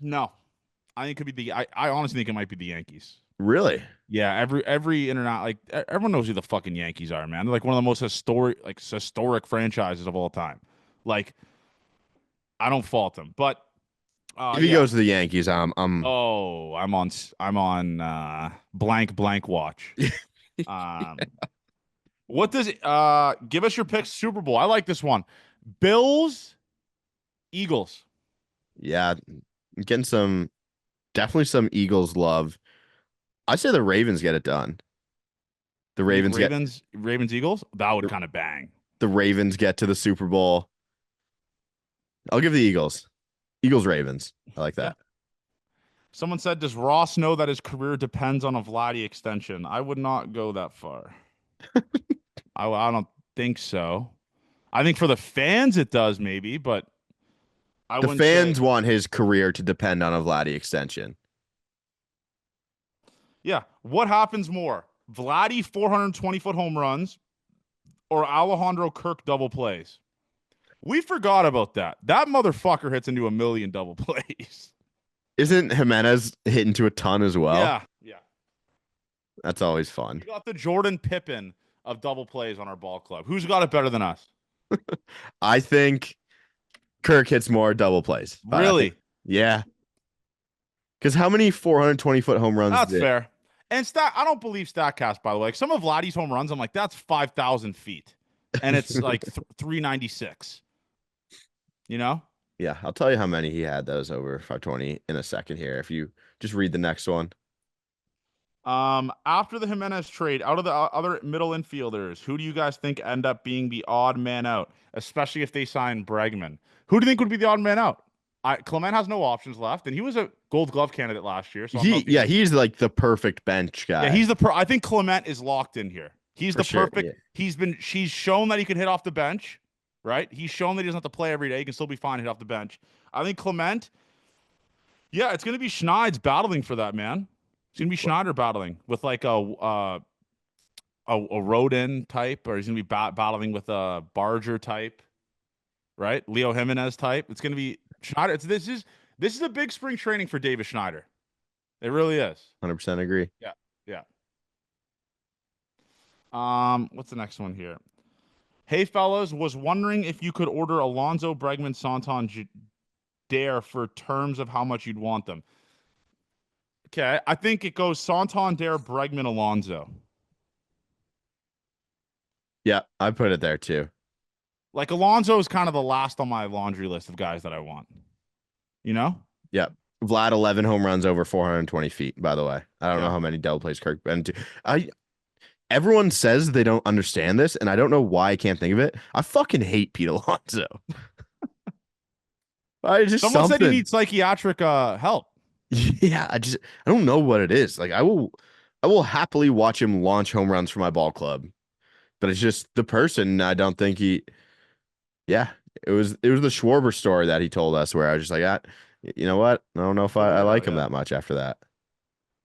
No, I think it could be the. I honestly think it might be the Yankees. Really? Yeah, every internet everyone knows who the fucking Yankees are, man. They're like one of the most historic franchises of all time. Like I don't fault them, but If he yeah. goes to the Yankees, Oh, I'm on blank blank watch. Um, what does give us your picks Super Bowl? I like this one. Bills, Eagles. yeah, getting some definitely some Eagles love. I say the Ravens get it done. The You think Ravens get Ravens Eagles? That would the, kind of bang. the Ravens get to the Super Bowl. I'll give the Eagles. Eagles Ravens. I like Yeah. that. Someone said, "Does Ross know that his career depends on a Vladdy extension?" I would not go that far. I don't think so. I think for the fans it does maybe, but I The wouldn't say. fans want his career to depend on a Vladdy extension. Yeah. What happens more? Vladdy 420-foot home runs or Alejandro Kirk double plays? We forgot about that. That motherfucker hits into a million double plays. Isn't Jimenez hitting to a ton as well? Yeah. Yeah. That's always fun. We got the Jordan Pippen of double plays on our ball club. Who's got it better than us? I think Kirk hits more double plays, but I think, Really? yeah. Because how many 420-foot home runs That's did fair. And I don't believe Statcast, by the way. Like some of Vladdy's home runs, I'm like, that's 5,000 feet. And it's like 396. You know? Yeah, I'll tell you how many he had those over 520 in a second here. If you just read the next one. After the Jimenez trade, out of the other middle infielders, who do you guys think end up being the odd man out, especially if they sign Bregman? Who do you think would be the odd man out? Clement has no options left, and he was a Gold Glove candidate last year, so I don't know if He's like the perfect bench yeah, guy. I think Clement is locked in here. He's For the sure. perfect. Yeah. She's shown that he can hit off the bench, right? He's shown that he doesn't have to play every day. He can still be fine hit off the bench. I think Clement. Yeah, it's gonna be Schneid's battling for that, man. It's gonna be Schneider battling with like a Rodin type, or he's gonna be battling with a Barger type, right? Leo Jimenez type. It's gonna be Schneider. This is a big spring training for David Schneider. It really is. 100% agree. Yeah, yeah. What's the next one here? Hey fellas, was wondering if you could order Alonzo Bregman Santander for terms of how much you'd want them. Okay, I think it goes Santander, Bregman, Alonzo. Yeah, I put it there too. Like Alonzo is kind of the last on my laundry list of guys that I want. You know? Yeah. Vlad 11 home runs over 420 feet, by the way. I don't know Yeah. how many double plays Kirk been to. Everyone says they don't understand this, and I don't know why I can't think of it. I fucking hate Pete Alonso. I just Someone said he something. needs psychiatric help. Yeah, I don't know what it is. Like I will happily watch him launch home runs for my ball club. But it's just the person. I don't think yeah, it was the Schwarber story that he told us where I was just like, you know what? I don't know if I like him Yeah. that much after that.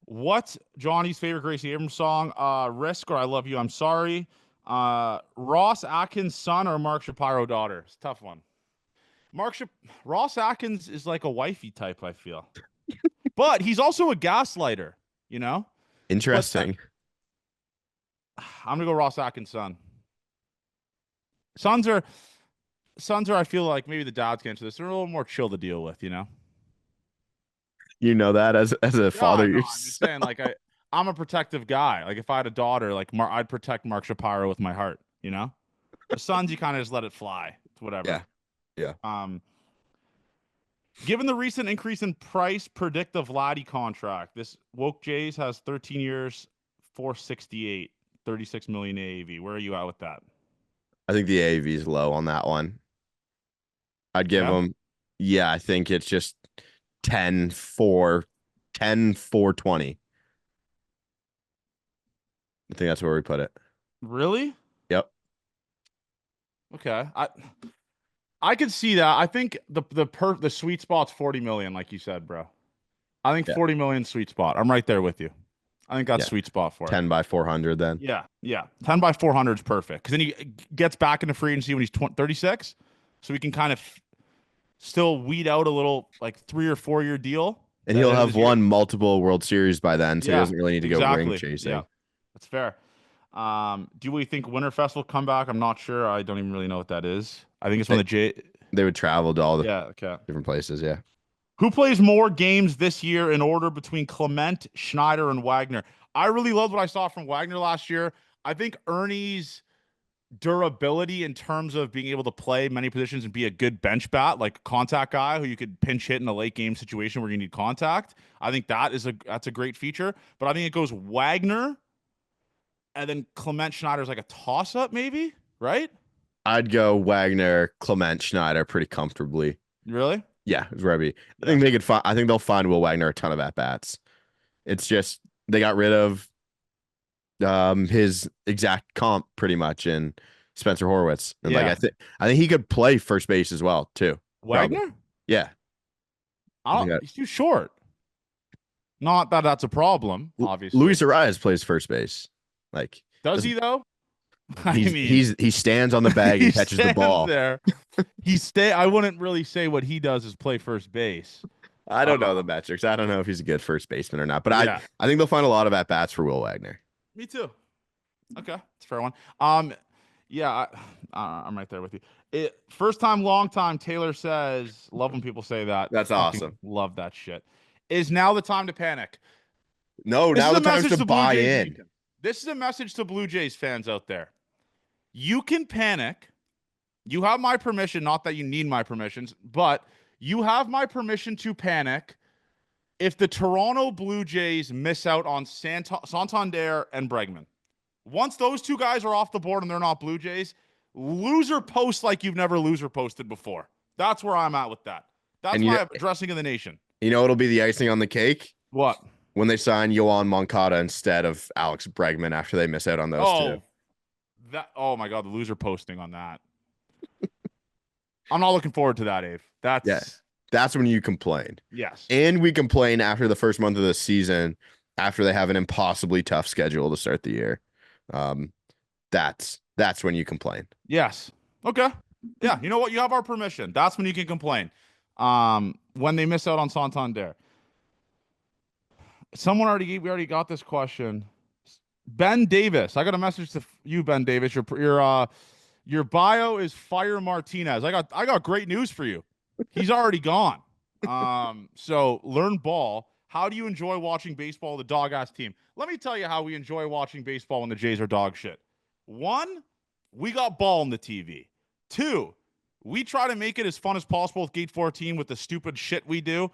What's Johnny's favorite Gracie Abrams song? Risk or I Love You, I'm Sorry. Ross Atkins' son or Mark Shapiro daughter? It's a tough one. Ross Atkins is like a wifey type, I feel. But he's also a gaslighter, you know? Interesting. I'm gonna go Ross Atkins' son. Sons are I feel like maybe the dads get into this. They're a little more chill to deal with, you know? You know that as a Yeah, father no, I'm just yourself. saying, like I'm a protective guy. Like if I had a daughter, like I'd protect Mark Shapiro with my heart. You know, the sons you kind of just let it fly. It's whatever. Yeah. Yeah. Um, Given the recent increase in price, predict the Vladdy contract. This woke Jays has 13 years, 468, 36 million AAV. Where are you at with that? I think the AAV is low on that one. I'd give Yeah, them, yeah, I think it's just 10 4, 10 420. I think that's where we put it. really? Yep. Okay. I could see that. I think the sweet spot's 40 million, like you said, bro. I think Yeah. 40 million sweet spot. I'm right there with you. I think that's Yeah. sweet spot for it. 10 by 400 then. Yeah, yeah. 10 by 400 is perfect because then he gets back into free agency when he's 36, so we can kind of still weed out a little like 3 or 4 year deal And at the he'll end of have this year. won multiple World Series by then, so he Yeah, doesn't really need to go ring exactly. Yeah, chasing. that's fair. Do we think Winterfest will come back? I'm not sure. I don't even really know what that is. I think it's when They, the J. they would travel to all the Yeah, okay. different places. Yeah. Who plays more games this year in order between Clement, Schneider, and Wagner? I really loved what I saw from Wagner last year. I think Ernie's durability in terms of being able to play many positions and be a good bench bat, like a contact guy who you could pinch hit in a late game situation where you need contact. I think that's a great feature. But I think it goes Wagner and then Clement Schneider's like a toss up, maybe, right? I'd go Wagner, Clement, Schneider pretty comfortably. Really? Yeah, it's where I'd be. I Yeah. think they could find. I think they'll find Will Wagner a ton of at bats. It's just they got rid of his exact comp pretty much in Spencer Horwitz, and like Yeah. I think he could play first base as well too. Probably. Wagner? Yeah. I I don't, think that he's too short. Not that that's a problem, obviously. Luis Arias plays first base. Like Does doesn't he though? I mean, he stands on the bag he and catches the stands ball. there. I wouldn't really say what he does is play first base. I don't know the Um, metrics. I don't know if he's a good first baseman or not, but yeah, I think they'll find a lot of at bats for Will Wagner. me too. Okay, it's a fair one. Yeah, I'm right there with you. First time, long time. Taylor says, love when people say that. That's Fucking awesome. love that shit. Is now the time to panic? No, This now is a the time's message to to Blue buy Jays in. Nation. This is a message to Blue Jays fans out there. You can panic. You have my permission, not that you need my permissions, but you have my permission to panic if the Toronto Blue Jays miss out on Santander and Bregman. Once those two guys are off the board and they're not Blue Jays, loser post like you've never loser posted before. That's where I'm at with that. That's And my addressing of the nation. you know it'll be the icing on the cake What? when they sign Yoan Moncada instead of Alex Bregman after they miss out on those two. Oh my god, the loser posting on that. I'm not looking forward to that, Ave. Yeah. That's when you complain. Yes. And we complain after the first month of the season, after they have an impossibly tough schedule to start the year. That's when you complain. Yes. Okay. Yeah. You know what? You have our permission. That's when you can complain. When they miss out on Santander. We already got this question. Ben Davis. I got a message to you, Ben Davis. Your bio is Fire Martinez. I got great news for you. He's already gone. So learn ball. How do you enjoy watching baseball with a dog ass team? Let me tell you how we enjoy watching baseball when the Jays are dog shit. One, we got ball on the TV. Two, we try to make it as fun as possible with Gate 14 with the stupid shit we do.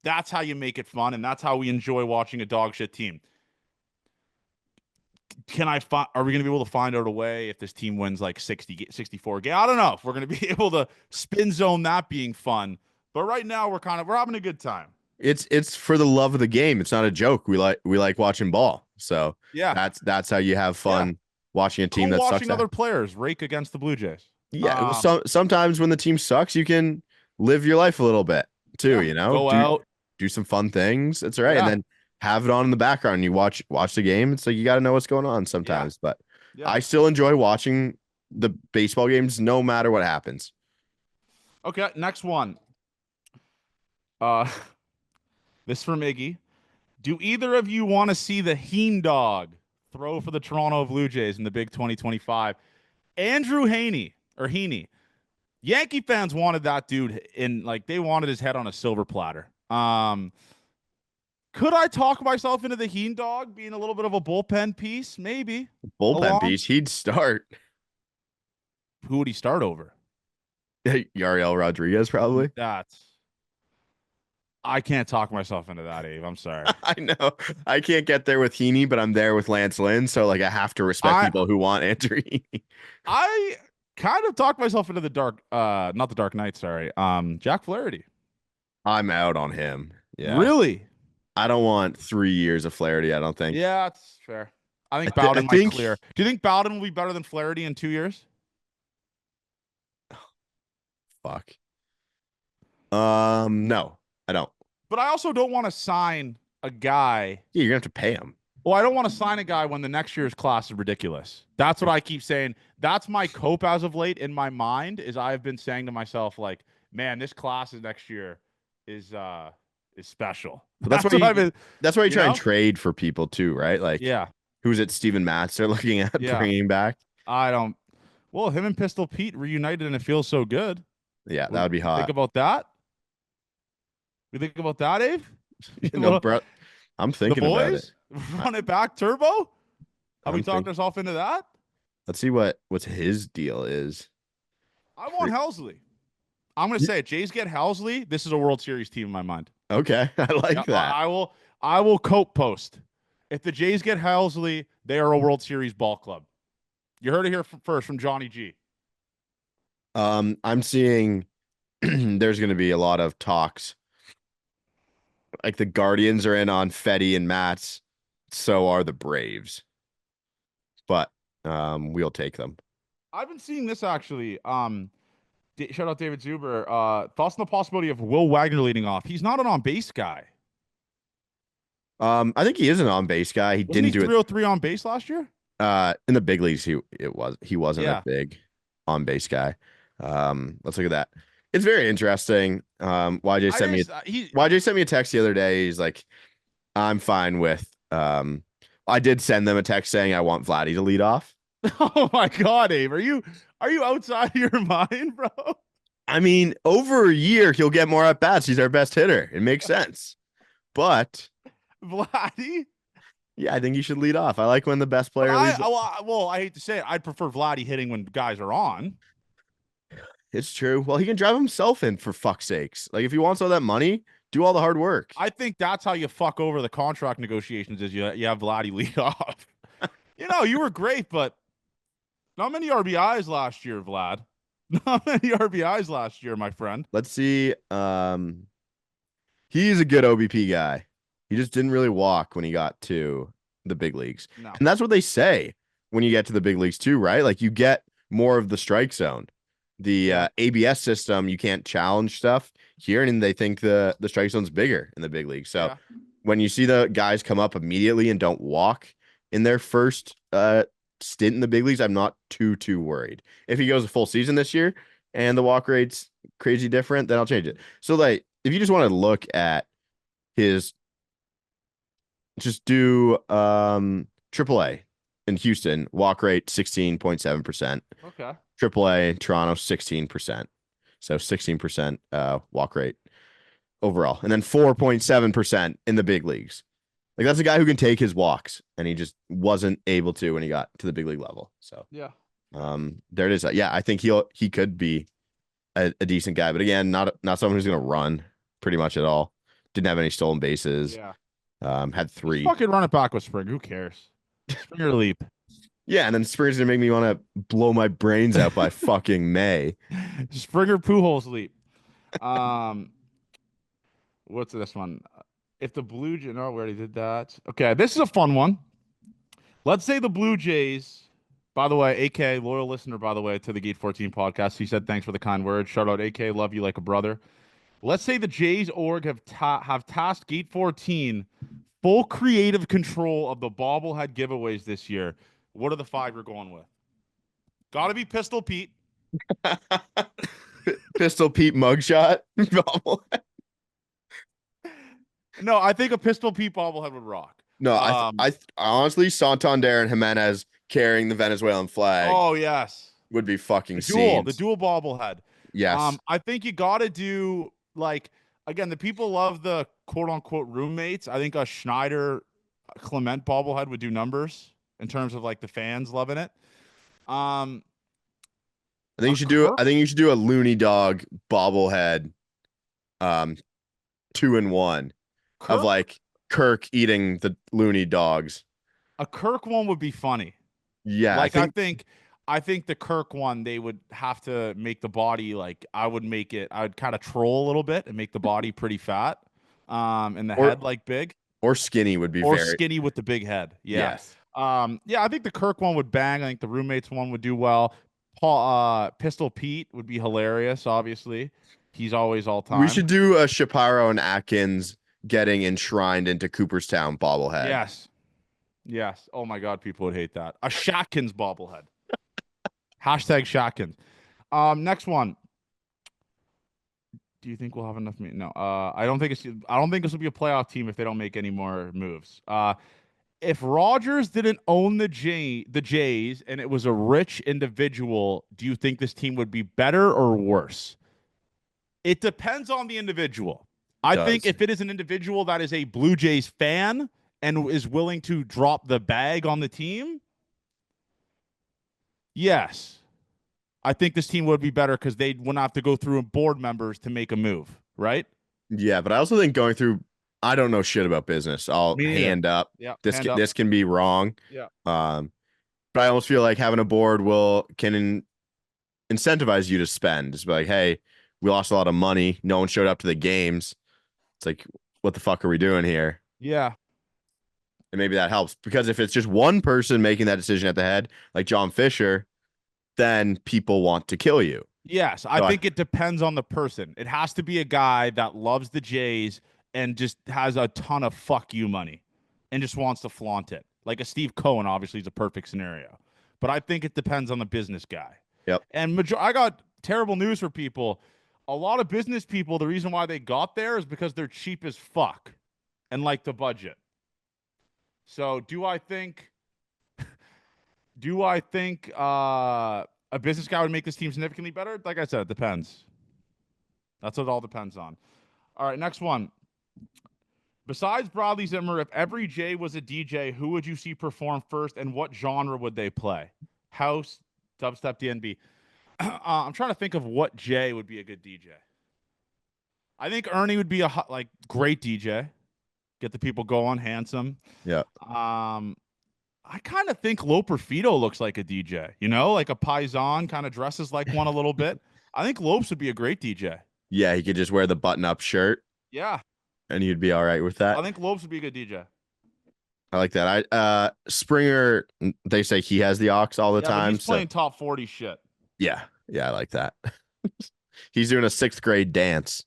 That's how you make it fun, and that's how we enjoy watching a dog shit team. Are we going to be able to find out a way if this team wins like 64 games? I don't know if we're going to be able to spin zone that being fun. But right now we're having a good time. It's for the love of the game. It's not a joke. We like watching ball. So yeah, that's how you have fun watching a team that sucks. Watching other players rake against the Blue Jays. Yeah, sometimes when the team sucks, you can live your life a little bit too. You know, go out, do some fun things. It's all right, Yeah. and then have it on in the background. You watch the game. It's like you got to know what's going on sometimes. But I still enjoy watching the baseball games no matter what happens. Okay, next one. This from Iggy. Do either of you want to see the Heen dog throw for the Toronto Blue Jays in the big 2025? Andrew Heaney. Yankee fans wanted that dude they wanted his head on a silver platter. Could I talk myself into the Heen dog being a little bit of a bullpen piece? Maybe. Bullpen Along. piece. He'd start. Who would he start over? Yariel Rodriguez, probably. That's. I can't talk myself into that, Abe. I'm sorry. I know. I can't get there with Heaney, but I'm there with Lance Lynn. So like I have to respect I people who want Andrew Heaney. I kind of talked myself into the dark. Not the Dark Knight. Sorry. Jack Flaherty. I'm out on him. Yeah. Really? I don't want 3 years of Flaherty, I don't think. Yeah, that's fair. I think I Bowden might think clear. Do you think Bowden will be better than Flaherty in 2 years? fuck. No, I don't. But I also don't want to sign a guy. Yeah, you're gonna have to pay him. Well, I don't want to sign a guy when the next year's class is ridiculous. That's what I keep saying. That's my cope as of late in my mind is I've been saying to myself, like, man, this class is next year is special. But that's That's why what I've been, that's why you try know? and trade for people too, right? Like Yeah. who's it? Steven Matz they're looking at Yeah. bringing back. I don't. Well, him and Pistol Pete reunited and it feels so good. Yeah, that would be Think hot. about that. We think about that, Abe? Bro, I'm The thinking about it. boys? Run it back turbo? Have we I'm talked think- ourselves into that? Let's see what's his deal is. I want Helsley. I'm going to say it. Jays get Helsley. This is a World Series team in my mind. Okay, I like Yeah, that. I will cope post. If the Jays get Helsley, they are a World Series ball club. You heard it here first from Johnny G. I'm seeing there's going to be a lot of talks. Like the Guardians are in on Fetty and Mats, so are the Braves. But we'll take them. I've been seeing this actually. Shout out David Zuber. Thoughts on the possibility of Will Wagner leading off? He's not an on base guy. I think he is an on base guy. He Wasn't didn't he do it 303 on base last year? in the big leagues. He wasn't Yeah. a big on base guy. Let's look at that. It's very interesting. YJ sent me a text the other day. He's like, I'm fine with I did send them a text saying I want Vladdy to lead off. Oh my God, Abe. Are you outside of your mind, bro? I mean, over a year, he'll get more at bats. He's our best hitter. It makes sense. But Vladdy? yeah, I think he should lead off. I like when the best player leads. I hate to say it. I'd prefer Vladdy hitting when guys are on. It's true. Well, he can drive himself in for fuck's sakes. Like if he wants all that money, do all the hard work. I think that's how you fuck over the contract negotiations is you have Vladdy lead off. You were great, but not many RBIs last year, Vlad. Not many RBIs last year, my friend. Let's see. He's a good OBP guy. He just didn't really walk when he got to the big leagues. No. And that's what they say when you get to the big leagues too, right? Like you get more of the strike zone. The ABS system, you can't challenge stuff here, and they think the strike zone's bigger in the big league. So when you see the guys come up immediately and don't walk in their first stint in the big leagues, I'm not too worried. If he goes a full season this year and the walk rate's crazy different, then I'll change it. So like if you just want to look at his just do AAA in Houston, walk rate 16.7%. Okay. AAA in Toronto 16%. So 16% walk rate overall. And then 4.7% in the big leagues. Like that's a guy who can take his walks, and he just wasn't able to when he got to the big league level. So yeah, there it is. Yeah, I think he could be a decent guy, but again, not someone who's gonna run pretty much at all. Didn't have any stolen bases. Yeah. Had 3. Just fucking run it back with Spring. Who cares? Springer leap. Yeah, and then Springer's gonna make me want to blow my brains out by fucking May. Springer Pujols leap. What's this one? If the Blue Jays, no, we already did that. Okay, this is a fun one. Let's say the Blue Jays, by the way, AK, loyal listener, by the way, to the Gate 14 podcast. He said, thanks for the kind words. Shout out AK, love you like a brother. Let's say the Jays org have tasked Gate 14 full creative control of the bobblehead giveaways this year. What are the 5 you're going with? Got to be Pistol Pete. Pistol Pete mugshot. No, I think a Pistol Pete bobblehead would rock. No, I honestly, Santander and Jimenez carrying the Venezuelan flag. Oh yes, would be fucking the dual bobblehead. Yes, I think you got to do like again, the people love the quote unquote roommates. I think a Schneider Clement bobblehead would do numbers in terms of like the fans loving it. Um, I think you a should do. Kirk, I think you should do a Looney Dog bobblehead, um, 2-in-1 of Kirk, like Kirk eating the Looney Dogs. a Kirk one would be funny. Yeah, I Like think. I think the Kirk one they would have to make the body like I would kind of troll a little bit and make the body pretty fat, and the Or head like big or skinny would be or very. skinny with the big head. Yeah. Yes. Yeah, I think the Kirk one would bang. I think the roommates one would do well. Pistol Pete would be hilarious. Obviously, he's always all We time. should do a Shapiro and Atkins getting enshrined into Cooperstown bobblehead. Yes, yes. Oh my God, people would hate that. A Shatkins bobblehead. Hashtag Shatkins. Next one. Do you think we'll have enough meat? No. I don't think it's. I don't think this will be a playoff team if they don't make any more moves. If Rodgers didn't own the Jays and it was a rich individual, do you think this team would be better or worse? It depends on the individual. It I think does. if it is an individual that is a Blue Jays fan and is willing to drop the bag on the team, yes. I think this team would be better because they wouldn't have to go through board members to make a move, right? Yeah, but I also think going through. I don't know shit about business. I'll Me neither. hand up. Yeah, This hand up. this can be wrong. Yeah. But I almost feel like having a board can incentivize you to spend. It's like, hey, we lost a lot of money. No one showed up to the games. It's like, what the fuck are we doing here? Yeah. And maybe that helps because if it's just one person making that decision at the head, like John Fisher, then people want to kill you. Yes, I So think it depends on the person. It has to be a guy that loves the Jays and just has a ton of fuck you money and just wants to flaunt it. Like a Steve Cohen, obviously, is a perfect scenario. But I think it depends on the business guy. yep. And I got terrible news for people. A lot of business people, the reason why they got there is because they're cheap as fuck and like the budget. So do I think a business guy would make this team significantly better? Like I said, it depends. That's what it all depends on. All right, next one. Besides Bradley Zimmer, if every J was a DJ, who would you see perform first and what genre would they play? House, dubstep, DNB. I'm trying to think of what J would be a good DJ. I think Ernie would be a like great DJ. Get the people going, handsome. Yeah. I kind of think Loper Fido looks like a DJ, you know, like a paisan, kind of dresses like one a little bit. I think Lopes would be a great DJ. Yeah, he could just wear the button-up shirt Yeah, and he'd be all right with that. I think Lopes would be a good DJ. I like that. Springer, they say he has the aux all the Yeah, but time. he's playing top 40 shit. Yeah, I like that. He's doing a 6th grade dance.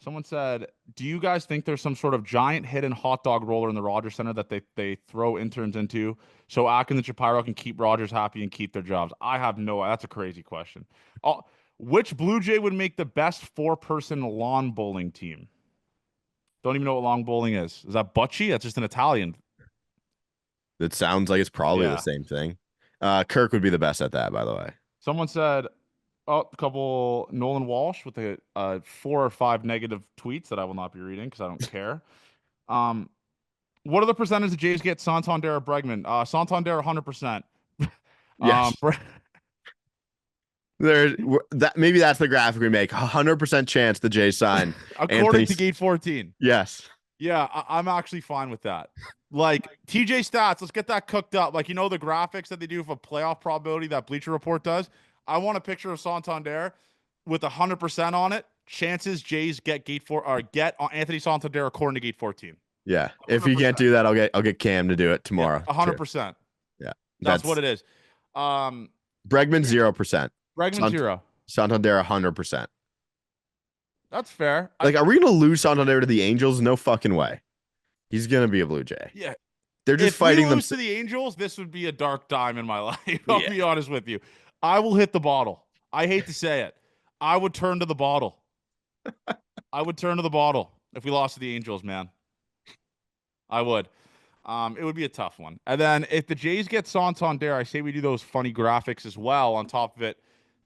Someone said, "Do you guys think there's some sort of giant hidden hot dog roller in the Rogers Center that they throw interns into so Atkins and Shapiro can keep Rogers happy and keep their jobs?" I have no. That's a crazy question. Which Blue Jay would make the best 4-person lawn bowling team? Don't even know what lawn bowling is. Is that bocce? That's just an Italian. That sounds like it's probably the Yeah. same thing. Kirk would be the best at that, by the way. Someone said, "Oh, a couple Nolan Walsh with the 4 or 5 negative tweets that I will not be reading because I don't care." What are the percentage the Jays get Santander or Bregman? Santander 100%. Yes. There, that maybe that's the graphic we make. 100% chance the Jays sign. According to Gate 14. Yes. Yeah, I'm actually fine with that. Like TJ stats, let's get that cooked up. Like, you know, the graphics that they do for playoff probability that Bleacher Report does. I want a picture of Santander with 100% on it. Chances Jays get Gate 4 or get Anthony Santander according to Gate 14. Yeah. 100%. If 100%. he can't do that, I'll get Cam to do it tomorrow. 100%. Yeah. That's what it is. Bregman 0%. Bregman 0. Santander 100%. That's fair. Like, are we gonna lose Santander to the Angels? No fucking way. He's gonna be a Blue Jay. Yeah. They're just fighting them. If we lose to the Angels, this would be a dark time in my life. I'll be honest with you. I will hit the bottle. I hate to say it. I would turn to the bottle. I would turn to the bottle if we lost to the Angels, man. I would. It would be a tough one. And then if the Jays get Santander, I say we do those funny graphics as well on top of it.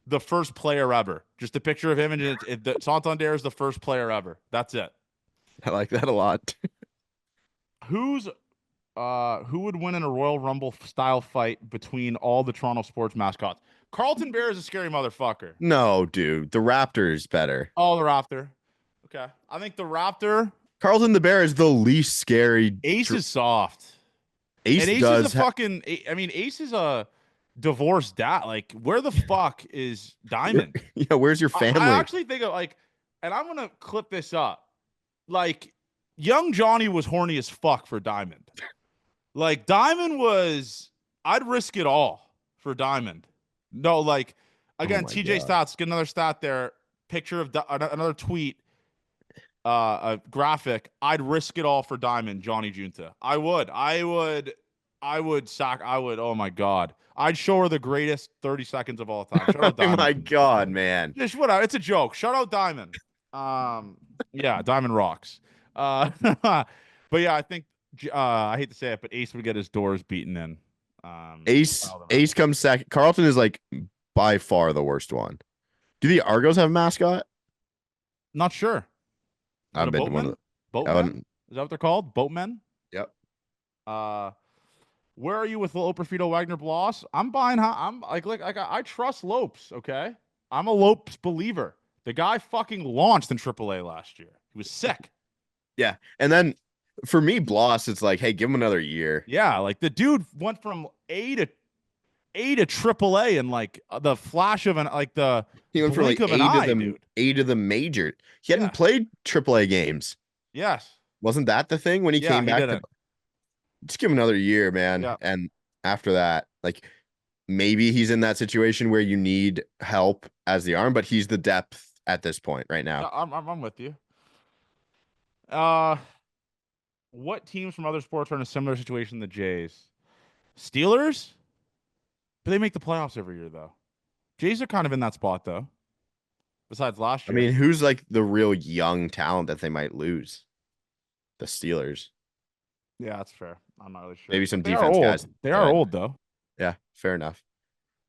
the first player ever. Just a picture of him, and Santander is the first player ever. That's it. I like that a lot. Who's who would win in a Royal Rumble style fight between all the Toronto sports mascots? Carlton Bear is a scary motherfucker. No, dude, the Raptor's better. Oh, the Raptor. Okay, I think the Raptor. Carlton the Bear is the least scary. Ace is soft, and Ace Ace is a does. fucking. I mean, Ace is a divorced dad. Like, where the fuck is Diamond? Yeah, where's your family? I actually think of like, and I'm gonna clip this up. Like, young Johnny was horny as fuck for Diamond. Like, Diamond was, I'd risk it all for Diamond. No, like, again, my TJ God. Stats, get another stat there. Picture of another tweet, a graphic. I'd risk it all for Diamond, Johnny Junta. I would. Oh my God. I'd show her the greatest 30 seconds of all time. Shout out Oh Diamond. my God, man. Just whatever. It's a joke. Shout out Diamond. Yeah, Diamond rocks. But yeah, I think I hate to say it, but Ace would get his doors beaten in. Ace comes second. Carlton is like by far the worst one. Do the Argos have a mascot? Not sure. I've been to one of the boatmen. Is that what they're called? Boatmen. Yep. Where are you with Loperfido Wagner Bloss? I'm buying. I'm like I trust Lopes. Okay, I'm a Lopes believer. The guy fucking launched in AAA last year. He was sick. Yeah, and then for me, Bloss, it's like, hey, give him another year. Yeah, like the dude went from A to AAA in like the flash of an he went from like of an eye, dude. A to the major. He hadn't played AAA games. Yes. Wasn't that the thing when he came back? Just give him another year, man. Yeah. And after that, like maybe he's in that situation where you need help as the arm, but he's the depth at this point right now. Yeah, I'm with you. What teams from other sports are in a similar situation to the Jays? Steelers? But they make the playoffs every year, though. Jays are kind of in that spot, though. Besides last year. I mean, who's like the real young talent that they might lose? The Steelers. Yeah, that's fair. I'm not really sure. Maybe some defense guys. They are old, though. Yeah, fair enough.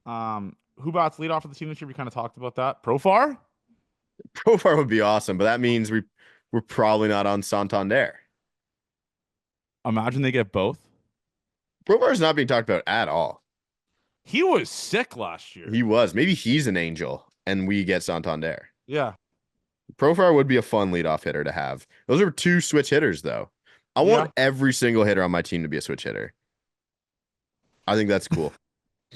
Who bats leadoff of the team this year? We kind of talked about that. Profar? Profar would be awesome, but that means we're probably not on Santander. Imagine they get both. Profar is not being talked about at all. He was sick last year. He was. Maybe he's an angel, and we get Santander. Yeah. Profar would be a fun leadoff hitter to have. Those are two switch hitters, though. I want every single hitter on my team to be a switch hitter. I think that's cool.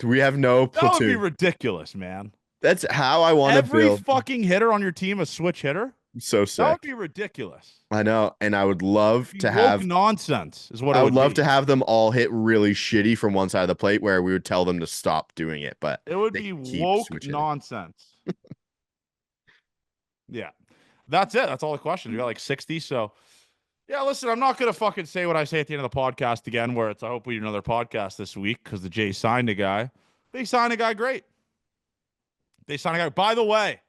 We have no platoon. That would be ridiculous, man. That's how I want to build. Every fucking hitter on your team a switch hitter? So sick. That would be ridiculous. I know, and I would love to have nonsense is what I would love to have them all hit really shitty from one side of the plate where we would tell them to stop doing it, but it would be woke nonsense. Yeah. That's it. That's all the questions. We got like 60, so yeah, listen, I'm not going to fucking say what I say at the end of the podcast again, where it's, I hope we do another podcast this week because the Jays signed a guy. They signed a guy great. They signed a guy. By the way,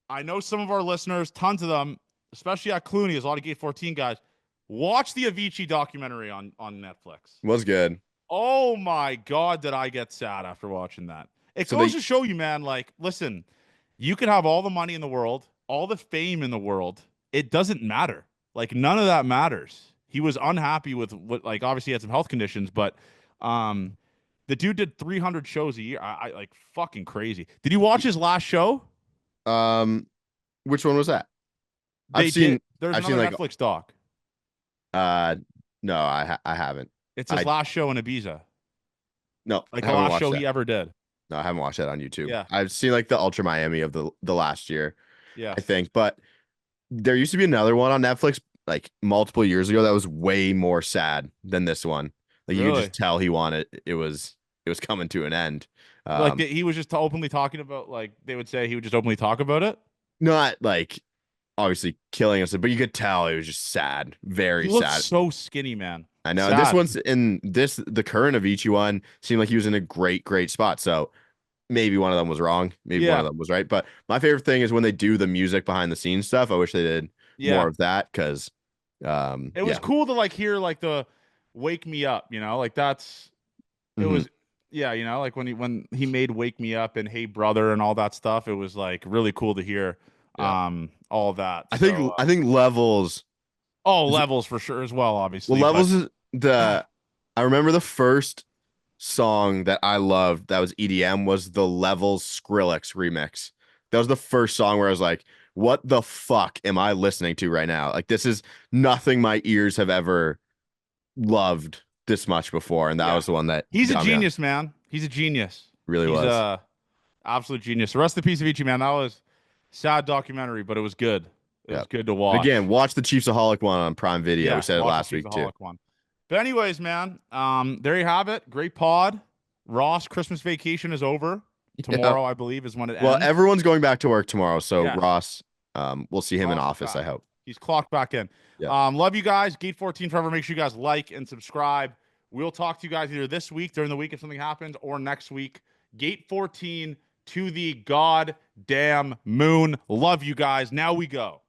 I know some of our listeners, tons of them, especially at Clooney, there's a lot of Gate 14 guys, watch the Avicii documentary on Netflix. Was good. Oh my God, did I get sad after watching that. It goes to show you, man, like, listen, you can have all the money in the world, all the fame in the world. It doesn't matter. Like, none of that matters. He was unhappy with what, like, obviously he had some health conditions, but the dude did 300 shows a year. I like fucking crazy. Did you watch his last show? Which one was that? There's another Netflix doc. No, I haven't. It's his last show in Ibiza. No, like the last show he ever did. No, I haven't watched that on YouTube. Yeah, I've seen like the Ultra Miami of the last year. Yeah, I think, but there used to be another one on Netflix like multiple years ago that was way more sad than this one. Like you could just tell he wanted it was coming to an end. Like he was just openly talking about, like they would say he would just openly talk about it. Not like obviously killing us, but you could tell it was just sad, very sad. So skinny, man. I know. And this one's the current Avicii one seemed like he was in a great spot. So maybe one of them was wrong. Maybe one of them was right. But my favorite thing is when they do the music behind the scenes stuff. I wish they did more of that because it was cool to like hear like the wake me up, you know, like that's it was Yeah, you know, like when he made "Wake Me Up" and "Hey Brother" and all that stuff, it was like really cool to hear Yeah. all of that. I So think I think Levels all is levels for sure as well, well obviously. But Levels is the I remember the first song that I loved that was EDM was the Levels Skrillex remix. That was the first song where I was like, what the fuck am I listening to right now? Like this is nothing my ears have ever loved this much before. And that yeah, was the one that he's a got me on. genius, man. He's a genius. Really He's was. a absolute genius. Rest in peace, Avicii, man. That was sad documentary, but it was good. It Yeah. was good to And again, watch. watch the Chiefsaholic one on Prime Video. We Yeah, said it watch the last week too. Chiefsaholic one. But anyways, man, there you have it. Great pod. Ross, Christmas vacation is over. Yeah. Tomorrow, I believe, is when it Well, ends. everyone's going back to work tomorrow, so Yes, Ross, we'll see him in Ross is office, I back. hope. He's clocked back in. Yeah. Love you guys. Gate 14 forever. Make sure you guys like and subscribe. We'll talk to you guys either this week during the week if something happens or next week. Gate 14 to the goddamn moon. Love you guys. Now we go.